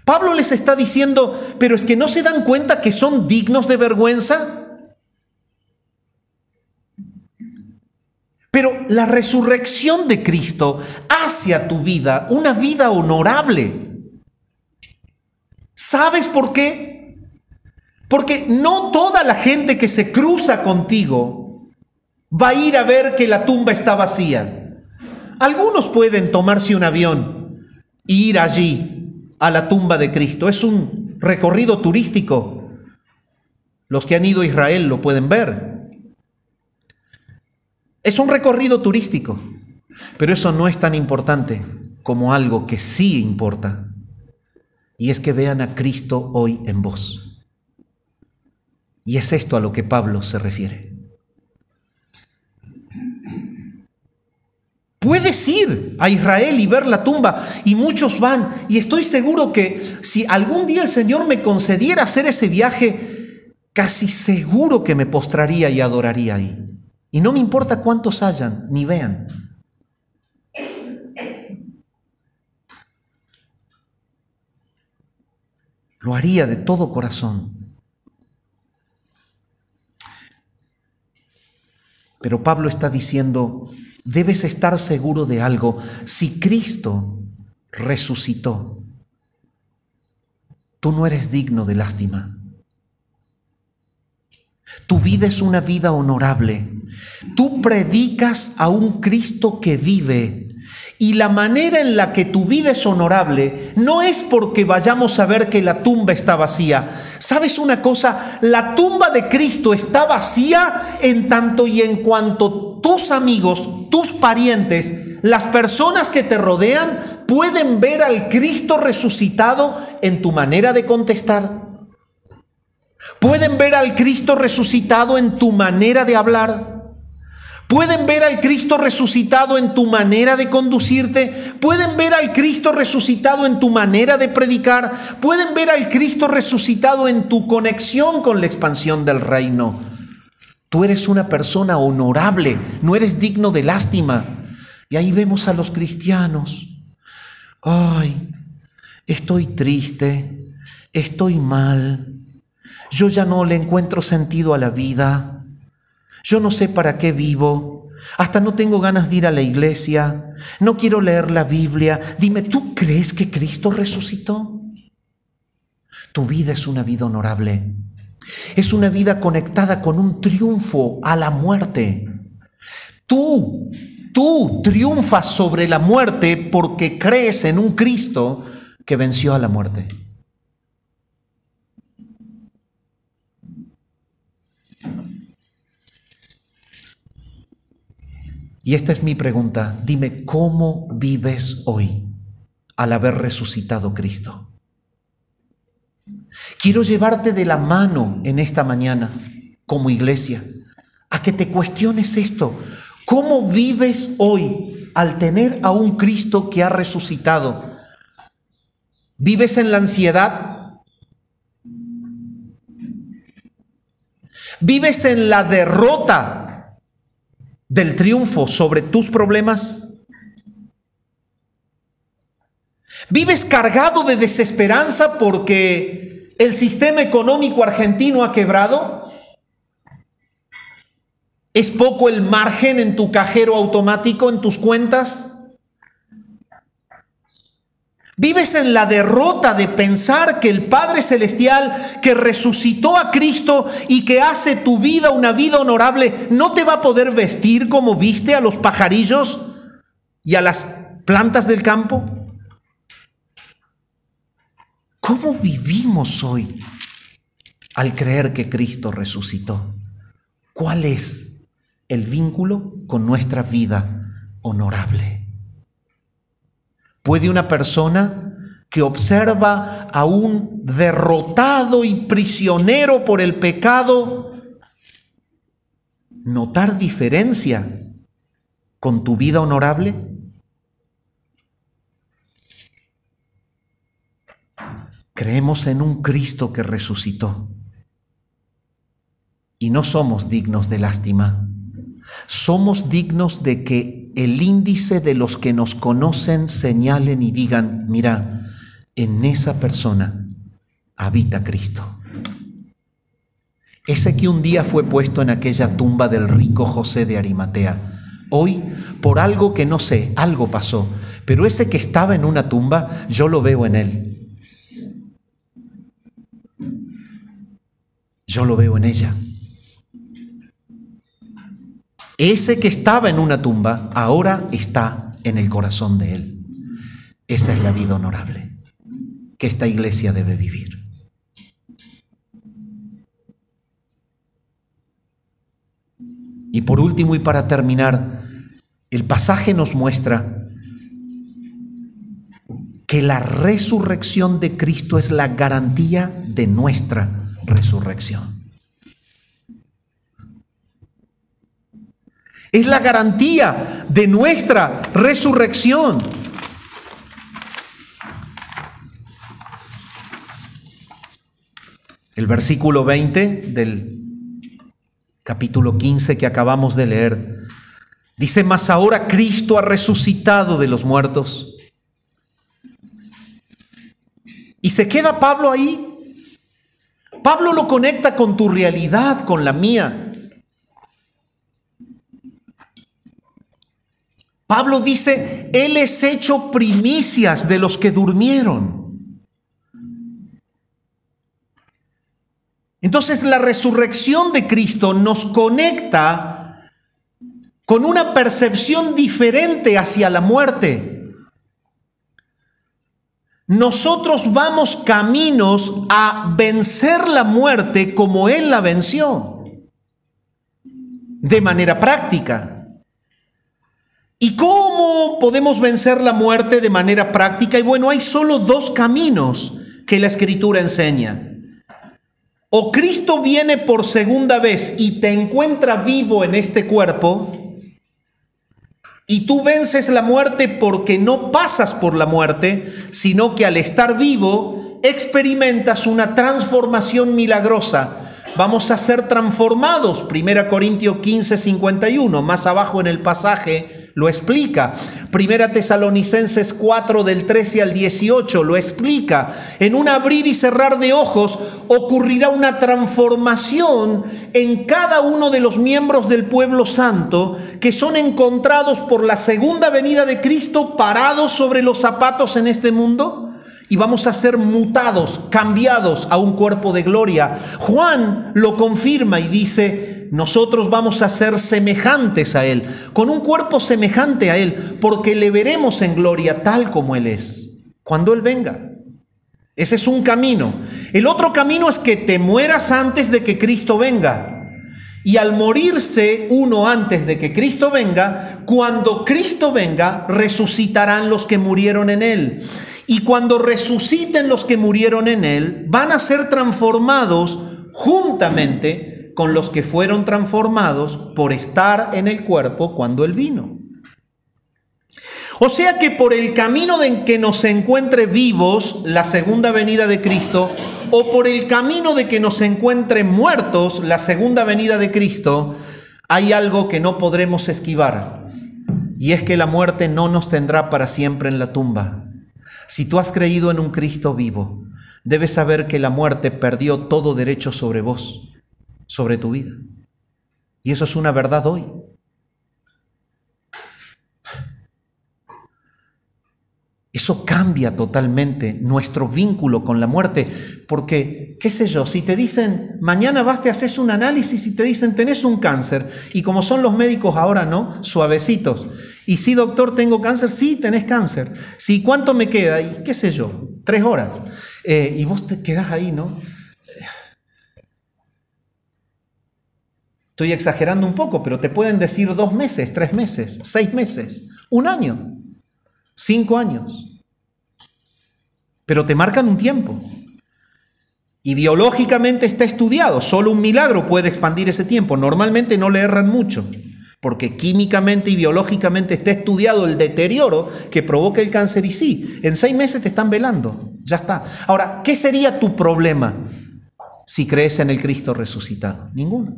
Pablo les está diciendo: pero es que no se dan cuenta que son dignos de vergüenza. Pero la resurrección de Cristo hace a tu vida una vida honorable. ¿Sabes por qué? Porque no toda la gente que se cruza contigo va a ir a ver que la tumba está vacía. Algunos pueden tomarse un avión e ir allí a la tumba de Cristo. Es un recorrido turístico. Los que han ido a Israel lo pueden ver. Es un recorrido turístico, pero eso no es tan importante como algo que sí importa. Y es que vean a Cristo hoy en vos. Y es esto a lo que Pablo se refiere. Puedes ir a Israel y ver la tumba, y muchos van, y estoy seguro que si algún día el Señor me concediera hacer ese viaje, casi seguro que me postraría y adoraría ahí. Y no me importa cuántos hayan, ni vean. Lo haría de todo corazón. Pero Pablo está diciendo, debes estar seguro de algo. Si Cristo resucitó, tú no eres digno de lástima. Tu vida es una vida honorable. Tú predicas a un Cristo que vive. Y la manera en la que tu vida es honorable no es porque vayamos a ver que la tumba está vacía. ¿Sabes una cosa? La tumba de Cristo está vacía en tanto y en cuanto tus amigos, tus parientes, las personas que te rodean pueden ver al Cristo resucitado en tu manera de contestar. Pueden ver al Cristo resucitado en tu manera de hablar. Pueden ver al Cristo resucitado en tu manera de conducirte. Pueden ver al Cristo resucitado en tu manera de predicar. Pueden ver al Cristo resucitado en tu conexión con la expansión del reino. Tú eres una persona honorable, no eres digno de lástima. Y ahí vemos a los cristianos. Ay, estoy triste, estoy mal. Yo ya no le encuentro sentido a la vida. Yo no sé para qué vivo. Hasta no tengo ganas de ir a la iglesia. No quiero leer la Biblia. Dime, ¿tú crees que Cristo resucitó? Tu vida es una vida honorable. Es una vida conectada con un triunfo a la muerte. Tú triunfas sobre la muerte porque crees en un Cristo que venció a la muerte. Y esta es mi pregunta. Dime, ¿cómo vives hoy al haber resucitado Cristo? Quiero llevarte de la mano en esta mañana, como iglesia, a que te cuestiones esto. ¿Cómo vives hoy al tener a un Cristo que ha resucitado? ¿Vives en la ansiedad? ¿Vives en la derrota del triunfo sobre tus problemas? ¿Vives cargado de desesperanza porque el sistema económico argentino ha quebrado? ¿Es poco el margen en tu cajero automático, en tus cuentas? ¿Vives en la derrota de pensar que el Padre Celestial que resucitó a Cristo y que hace tu vida una vida honorable no te va a poder vestir como viste a los pajarillos y a las plantas del campo? ¿Cómo vivimos hoy al creer que Cristo resucitó? ¿Cuál es el vínculo con nuestra vida honorable? ¿Puede una persona que observa a un derrotado y prisionero por el pecado notar diferencia con tu vida honorable? Creemos en un Cristo que resucitó y no somos dignos de lástima. Somos dignos de que el índice de los que nos conocen señalen y digan, mira, en esa persona habita Cristo. Ese que un día fue puesto en aquella tumba del rico José de Arimatea, hoy, por algo que no sé, algo pasó, pero ese que estaba en una tumba, yo lo veo en él. Yo lo veo en ella. Ese que estaba en una tumba, ahora está en el corazón de él. Esa es la vida honorable que esta iglesia debe vivir. Y por último y para terminar, el pasaje nos muestra que la resurrección de Cristo es la garantía de nuestra resurrección. Es la garantía de nuestra resurrección. El versículo 20 del capítulo 15 que acabamos de leer dice: mas ahora Cristo ha resucitado de los muertos. Y se queda Pablo ahí Pablo lo conecta con tu realidad, con la mía. Pablo dice, Él es hecho primicias de los que durmieron. Entonces la resurrección de Cristo nos conecta con una percepción diferente hacia la muerte. Nosotros vamos caminos a vencer la muerte como Él la venció, de manera práctica. ¿Y cómo podemos vencer la muerte de manera práctica? Y bueno, hay solo dos caminos que la Escritura enseña. O Cristo viene por segunda vez y te encuentra vivo en este cuerpo, y tú vences la muerte porque no pasas por la muerte, sino que al estar vivo experimentas una transformación milagrosa. Vamos a ser transformados. 1 Corintios 15, 51, más abajo en el pasaje lo explica. 1 Tesalonicenses 4, del 13 al 18 lo explica. En un abrir y cerrar de ojos ocurrirá una transformación en cada uno de los miembros del pueblo santo que son encontrados por la segunda venida de Cristo parados sobre los zapatos en este mundo. Y vamos a ser mutados, cambiados a un cuerpo de gloria. Juan lo confirma y dice, nosotros vamos a ser semejantes a Él, con un cuerpo semejante a Él, porque le veremos en gloria tal como Él es, cuando Él venga. Ese es un camino. El otro camino es que te mueras antes de que Cristo venga. Y al morirse uno antes de que Cristo venga, cuando Cristo venga, resucitarán los que murieron en Él. Y cuando resuciten los que murieron en Él, van a ser transformados juntamente con los que fueron transformados por estar en el cuerpo cuando Él vino. O sea que por el camino en que nos encuentre vivos la segunda venida de Cristo, o por el camino de que nos encuentre muertos la segunda venida de Cristo, hay algo que no podremos esquivar. Y es que la muerte no nos tendrá para siempre en la tumba. Si tú has creído en un Cristo vivo, debes saber que la muerte perdió todo derecho sobre vos, sobre tu vida. Y eso es una verdad hoy. Eso cambia totalmente nuestro vínculo con la muerte, porque, qué sé yo, si te dicen, mañana vas, te haces un análisis y te dicen, tenés un cáncer, y como son los médicos ahora, ¿no? Suavecitos. Y sí, doctor, tengo cáncer, sí, tenés cáncer. Sí, ¿cuánto me queda? Y qué sé yo, 3 horas. Y vos te quedás ahí, ¿no? Estoy exagerando un poco, pero te pueden decir 2 meses, 3 meses, 6 meses, 1 año. 5 años. Pero te marcan un tiempo. Y biológicamente está estudiado. Solo un milagro puede expandir ese tiempo. Normalmente no le erran mucho, porque químicamente y biológicamente está estudiado el deterioro que provoca el cáncer. Y sí, en 6 meses te están velando. Ya está. Ahora, ¿qué sería tu problema si crees en el Cristo resucitado? Ninguno.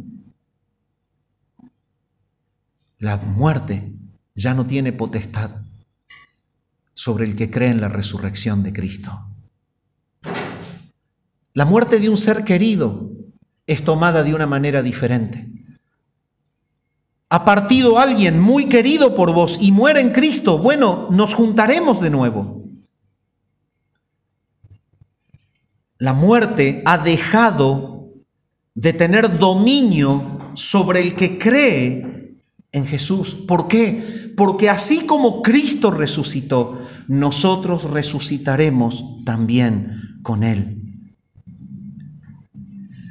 La muerte ya no tiene potestad sobre el que cree en la resurrección de Cristo. La muerte de un ser querido es tomada de una manera diferente. Ha partido alguien muy querido por vos y muere en Cristo. Bueno, nos juntaremos de nuevo. La muerte ha dejado de tener dominio sobre el que cree en Jesús. ¿Por qué? Porque así como Cristo resucitó, nosotros resucitaremos también con Él.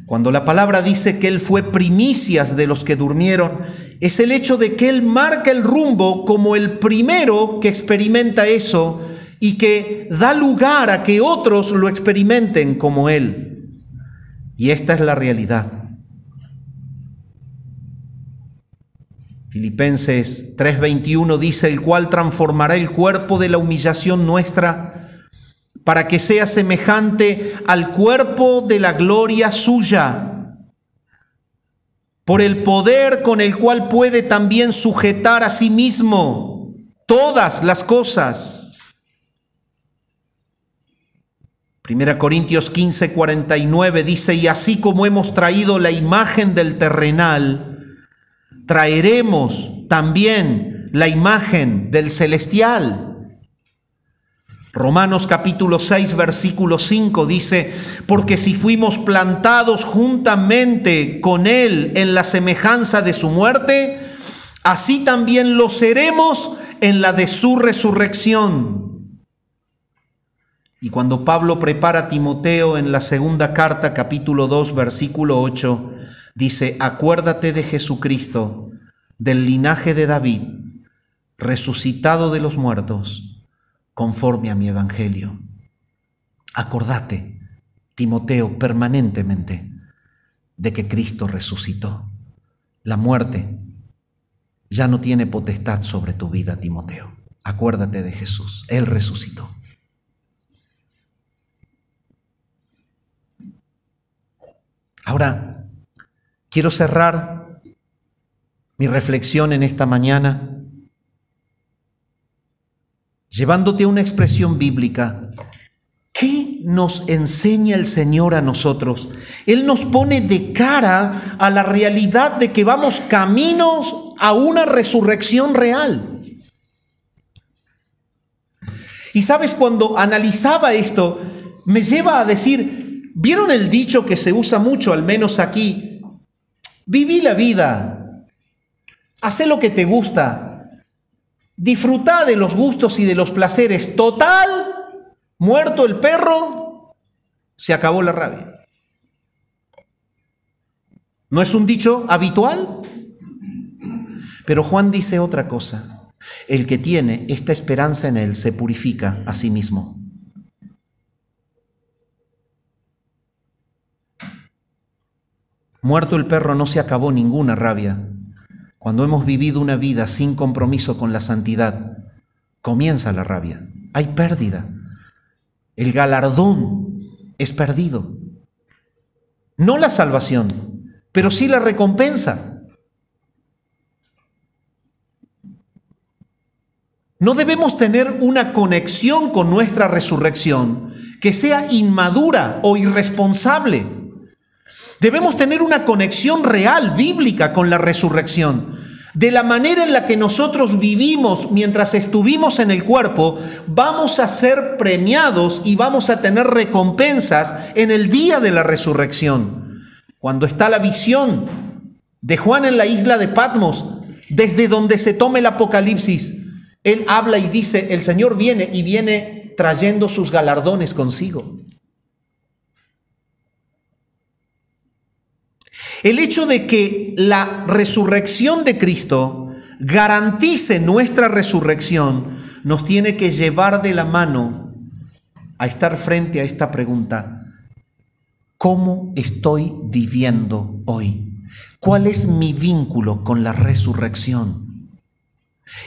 Cuando la palabra dice que Él fue primicias de los que durmieron, es el hecho de que Él marca el rumbo como el primero que experimenta eso y que da lugar a que otros lo experimenten como Él. Y esta es la realidad. Filipenses 3:21 dice, el cual transformará el cuerpo de la humillación nuestra para que sea semejante al cuerpo de la gloria suya, por el poder con el cual puede también sujetar a sí mismo todas las cosas. 1 Corintios 15, 49 dice: y así como hemos traído la imagen del terrenal, traeremos también la imagen del celestial. Romanos capítulo 6, versículo 5 dice: porque si fuimos plantados juntamente con Él en la semejanza de su muerte, así también lo seremos en la de su resurrección. Y cuando Pablo prepara a Timoteo en la segunda carta, capítulo 2, versículo 8, dice: acuérdate de Jesucristo, del linaje de David, resucitado de los muertos, conforme a mi evangelio. Acordate, Timoteo, permanentemente de que Cristo resucitó. La muerte ya no tiene potestad sobre tu vida, Timoteo. Acuérdate de Jesús, Él resucitó. Ahora, quiero cerrar mi reflexión en esta mañana llevándote a una expresión bíblica. ¿Qué nos enseña el Señor a nosotros? Él nos pone de cara a la realidad de que vamos caminos a una resurrección real. Y sabes, cuando analizaba esto, me lleva a decir, ¿vieron el dicho que se usa mucho, al menos aquí? Viví la vida, hacé lo que te gusta, disfrutá de los gustos y de los placeres. Total, muerto el perro, se acabó la rabia. ¿No es un dicho habitual? Pero Juan dice otra cosa: el que tiene esta esperanza en Él se purifica a sí mismo. Muerto el perro, no se acabó ninguna rabia. Cuando hemos vivido una vida sin compromiso con la santidad, comienza la rabia. Hay pérdida. El galardón es perdido. No la salvación, pero sí la recompensa. No debemos tener una conexión con nuestra resurrección que sea inmadura o irresponsable. Debemos tener una conexión real, bíblica, con la resurrección. De la manera en la que nosotros vivimos mientras estuvimos en el cuerpo, vamos a ser premiados y vamos a tener recompensas en el día de la resurrección. Cuando está la visión de Juan en la isla de Patmos, desde donde se toma el Apocalipsis, él habla y dice: el Señor viene, y viene trayendo sus galardones consigo. El hecho de que la resurrección de Cristo garantice nuestra resurrección nos tiene que llevar de la mano a estar frente a esta pregunta: ¿cómo estoy viviendo hoy? ¿Cuál es mi vínculo con la resurrección?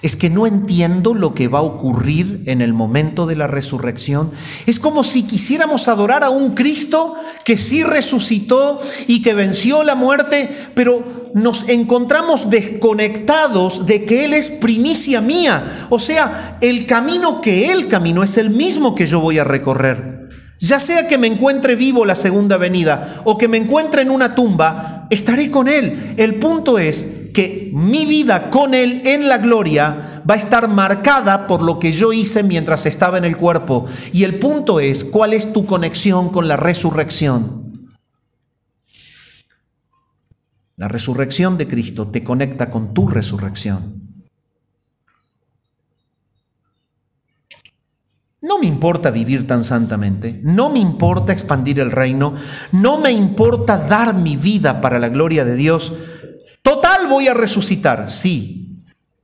¿Es que no entiendo lo que va a ocurrir en el momento de la resurrección? Es como si quisiéramos adorar a un Cristo que sí resucitó y que venció la muerte, pero nos encontramos desconectados de que Él es primicia mía. O sea, el camino que Él caminó es el mismo que yo voy a recorrer. Ya sea que me encuentre vivo la segunda venida o que me encuentre en una tumba, estaré con Él. El punto es que mi vida con Él en la gloria va a estar marcada por lo que yo hice mientras estaba en el cuerpo. Y el punto es: ¿cuál es tu conexión con la resurrección? La resurrección de Cristo te conecta con tu resurrección. No me importa vivir tan santamente, no me importa expandir el reino, no me importa dar mi vida para la gloria de Dios. Total, voy a resucitar. Sí,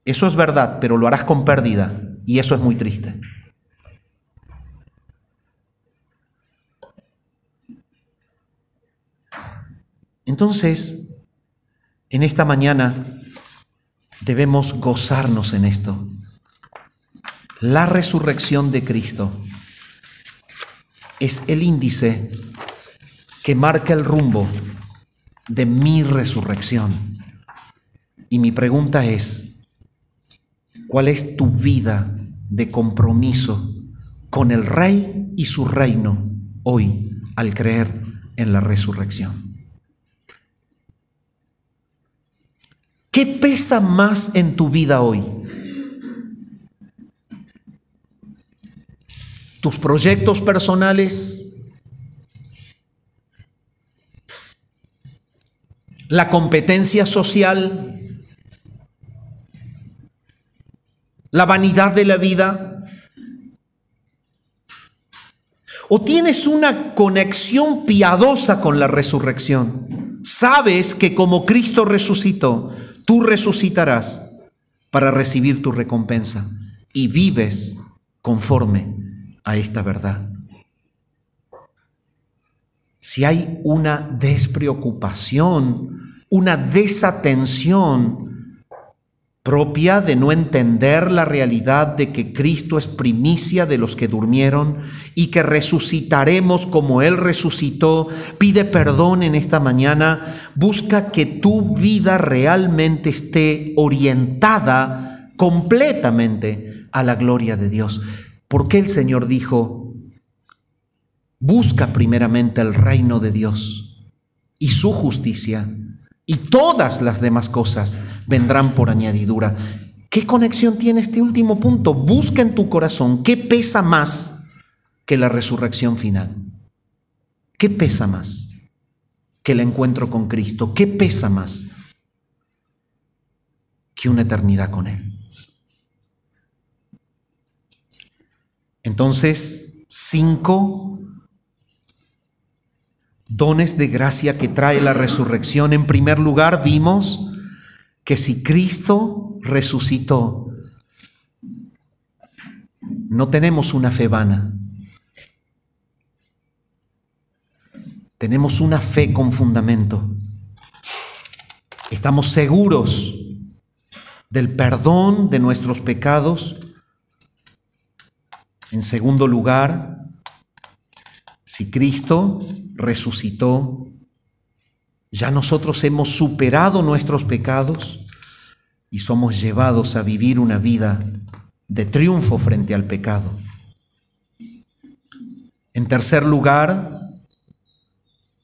eso es verdad, pero lo harás con pérdida, y eso es muy triste. Entonces, en esta mañana debemos gozarnos en esto. La resurrección de Cristo es el índice que marca el rumbo de mi resurrección. Y mi pregunta es: ¿cuál es tu vida de compromiso con el Rey y su reino hoy al creer en la resurrección. ¿Qué pesa más en tu vida hoy? ¿Tus proyectos personales? ¿La competencia social? ¿La vanidad de la vida? ¿O tienes una conexión piadosa con la resurrección? Sabes que como Cristo resucitó, tú resucitarás para recibir tu recompensa y vives conforme a esta verdad. Si hay una despreocupación, una desatención propia de no entender la realidad de que Cristo es primicia de los que durmieron y que resucitaremos como Él resucitó, pide perdón en esta mañana, busca que tu vida realmente esté orientada completamente a la gloria de Dios. ¿Por qué el Señor dijo, busca primeramente el reino de Dios y su justicia, y todas las demás cosas vendrán por añadidura? ¿Qué conexión tiene este último punto? Busca en tu corazón qué pesa más que la resurrección final. ¿Qué pesa más que el encuentro con Cristo? ¿Qué pesa más que una eternidad con Él? Entonces, 5 dones de gracia que trae la resurrección. En primer lugar, vimos que si Cristo resucitó, no tenemos una fe vana. Tenemos una fe con fundamento. Estamos seguros del perdón de nuestros pecados. En segundo lugar, si Cristo resucitó, ya nosotros hemos superado nuestros pecados y somos llevados a vivir una vida de triunfo frente al pecado. En tercer lugar,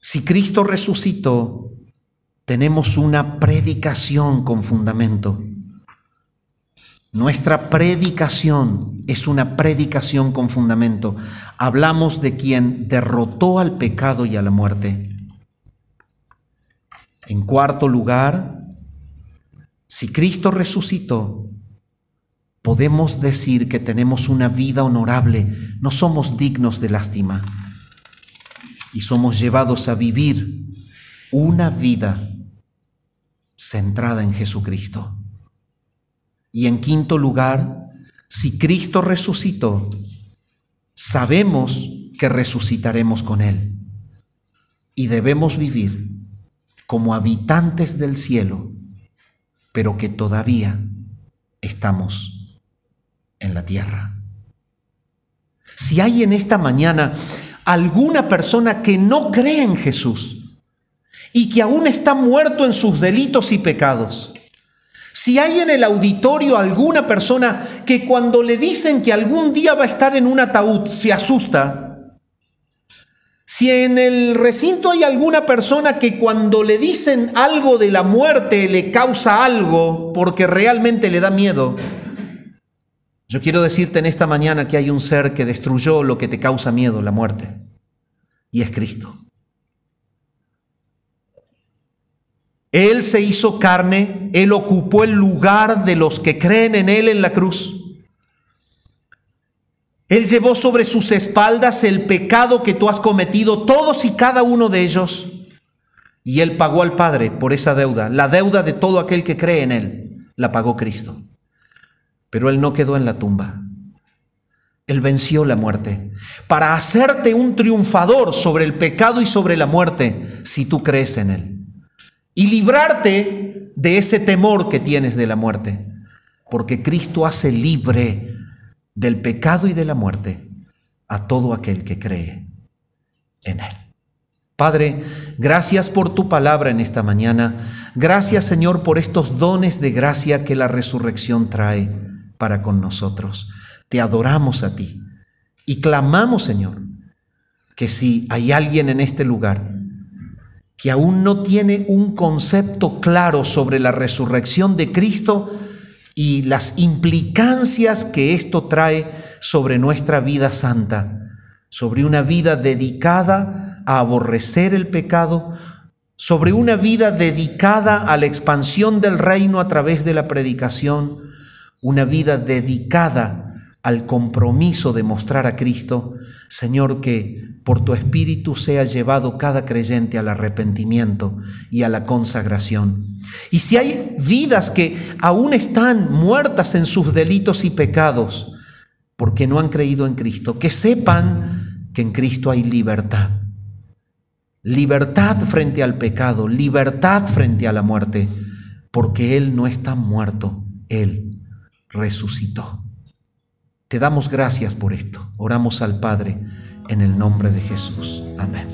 si Cristo resucitó, tenemos una predicación con fundamento. Nuestra predicación es una predicación con fundamento. Hablamos de quien derrotó al pecado y a la muerte. En cuarto lugar, si Cristo resucitó, podemos decir que tenemos una vida honorable. No somos dignos de lástima y somos llevados a vivir una vida centrada en Jesucristo. Y en quinto lugar, si Cristo resucitó, sabemos que resucitaremos con Él y debemos vivir como habitantes del cielo, pero que todavía estamos en la tierra. Si hay en esta mañana alguna persona que no cree en Jesús y que aún está muerto en sus delitos y pecados, si hay en el auditorio alguna persona que cuando le dicen que algún día va a estar en un ataúd se asusta, si en el recinto hay alguna persona que cuando le dicen algo de la muerte le causa algo porque realmente le da miedo, yo quiero decirte en esta mañana que hay un ser que destruyó lo que te causa miedo, la muerte, y es Cristo. Él se hizo carne, Él ocupó el lugar de los que creen en Él en la cruz. Él llevó sobre sus espaldas el pecado que tú has cometido, todos y cada uno de ellos, y Él pagó al Padre por esa deuda. La deuda de todo aquel que cree en Él, la pagó Cristo. Pero Él no quedó en la tumba. Él venció la muerte para hacerte un triunfador sobre el pecado y sobre la muerte si tú crees en Él. Y librarte de ese temor que tienes de la muerte, porque Cristo hace libre del pecado y de la muerte a todo aquel que cree en Él. Padre, gracias por tu palabra en esta mañana. Gracias, Señor, por estos dones de gracia que la resurrección trae para con nosotros. Te adoramos a ti y clamamos, Señor, que si hay alguien en este lugar que aún no tiene un concepto claro sobre la resurrección de Cristo y las implicancias que esto trae sobre nuestra vida santa, sobre una vida dedicada a aborrecer el pecado, sobre una vida dedicada a la expansión del reino a través de la predicación, una vida dedicada al compromiso de mostrar a Cristo, Señor, que por tu Espíritu sea llevado cada creyente al arrepentimiento y a la consagración. Y si hay vidas que aún están muertas en sus delitos y pecados porque no han creído en Cristo, que sepan que en Cristo hay libertad. Libertad frente al pecado, libertad frente a la muerte, porque Él no está muerto, Él resucitó. Te damos gracias por esto. Oramos al Padre en el nombre de Jesús. Amén.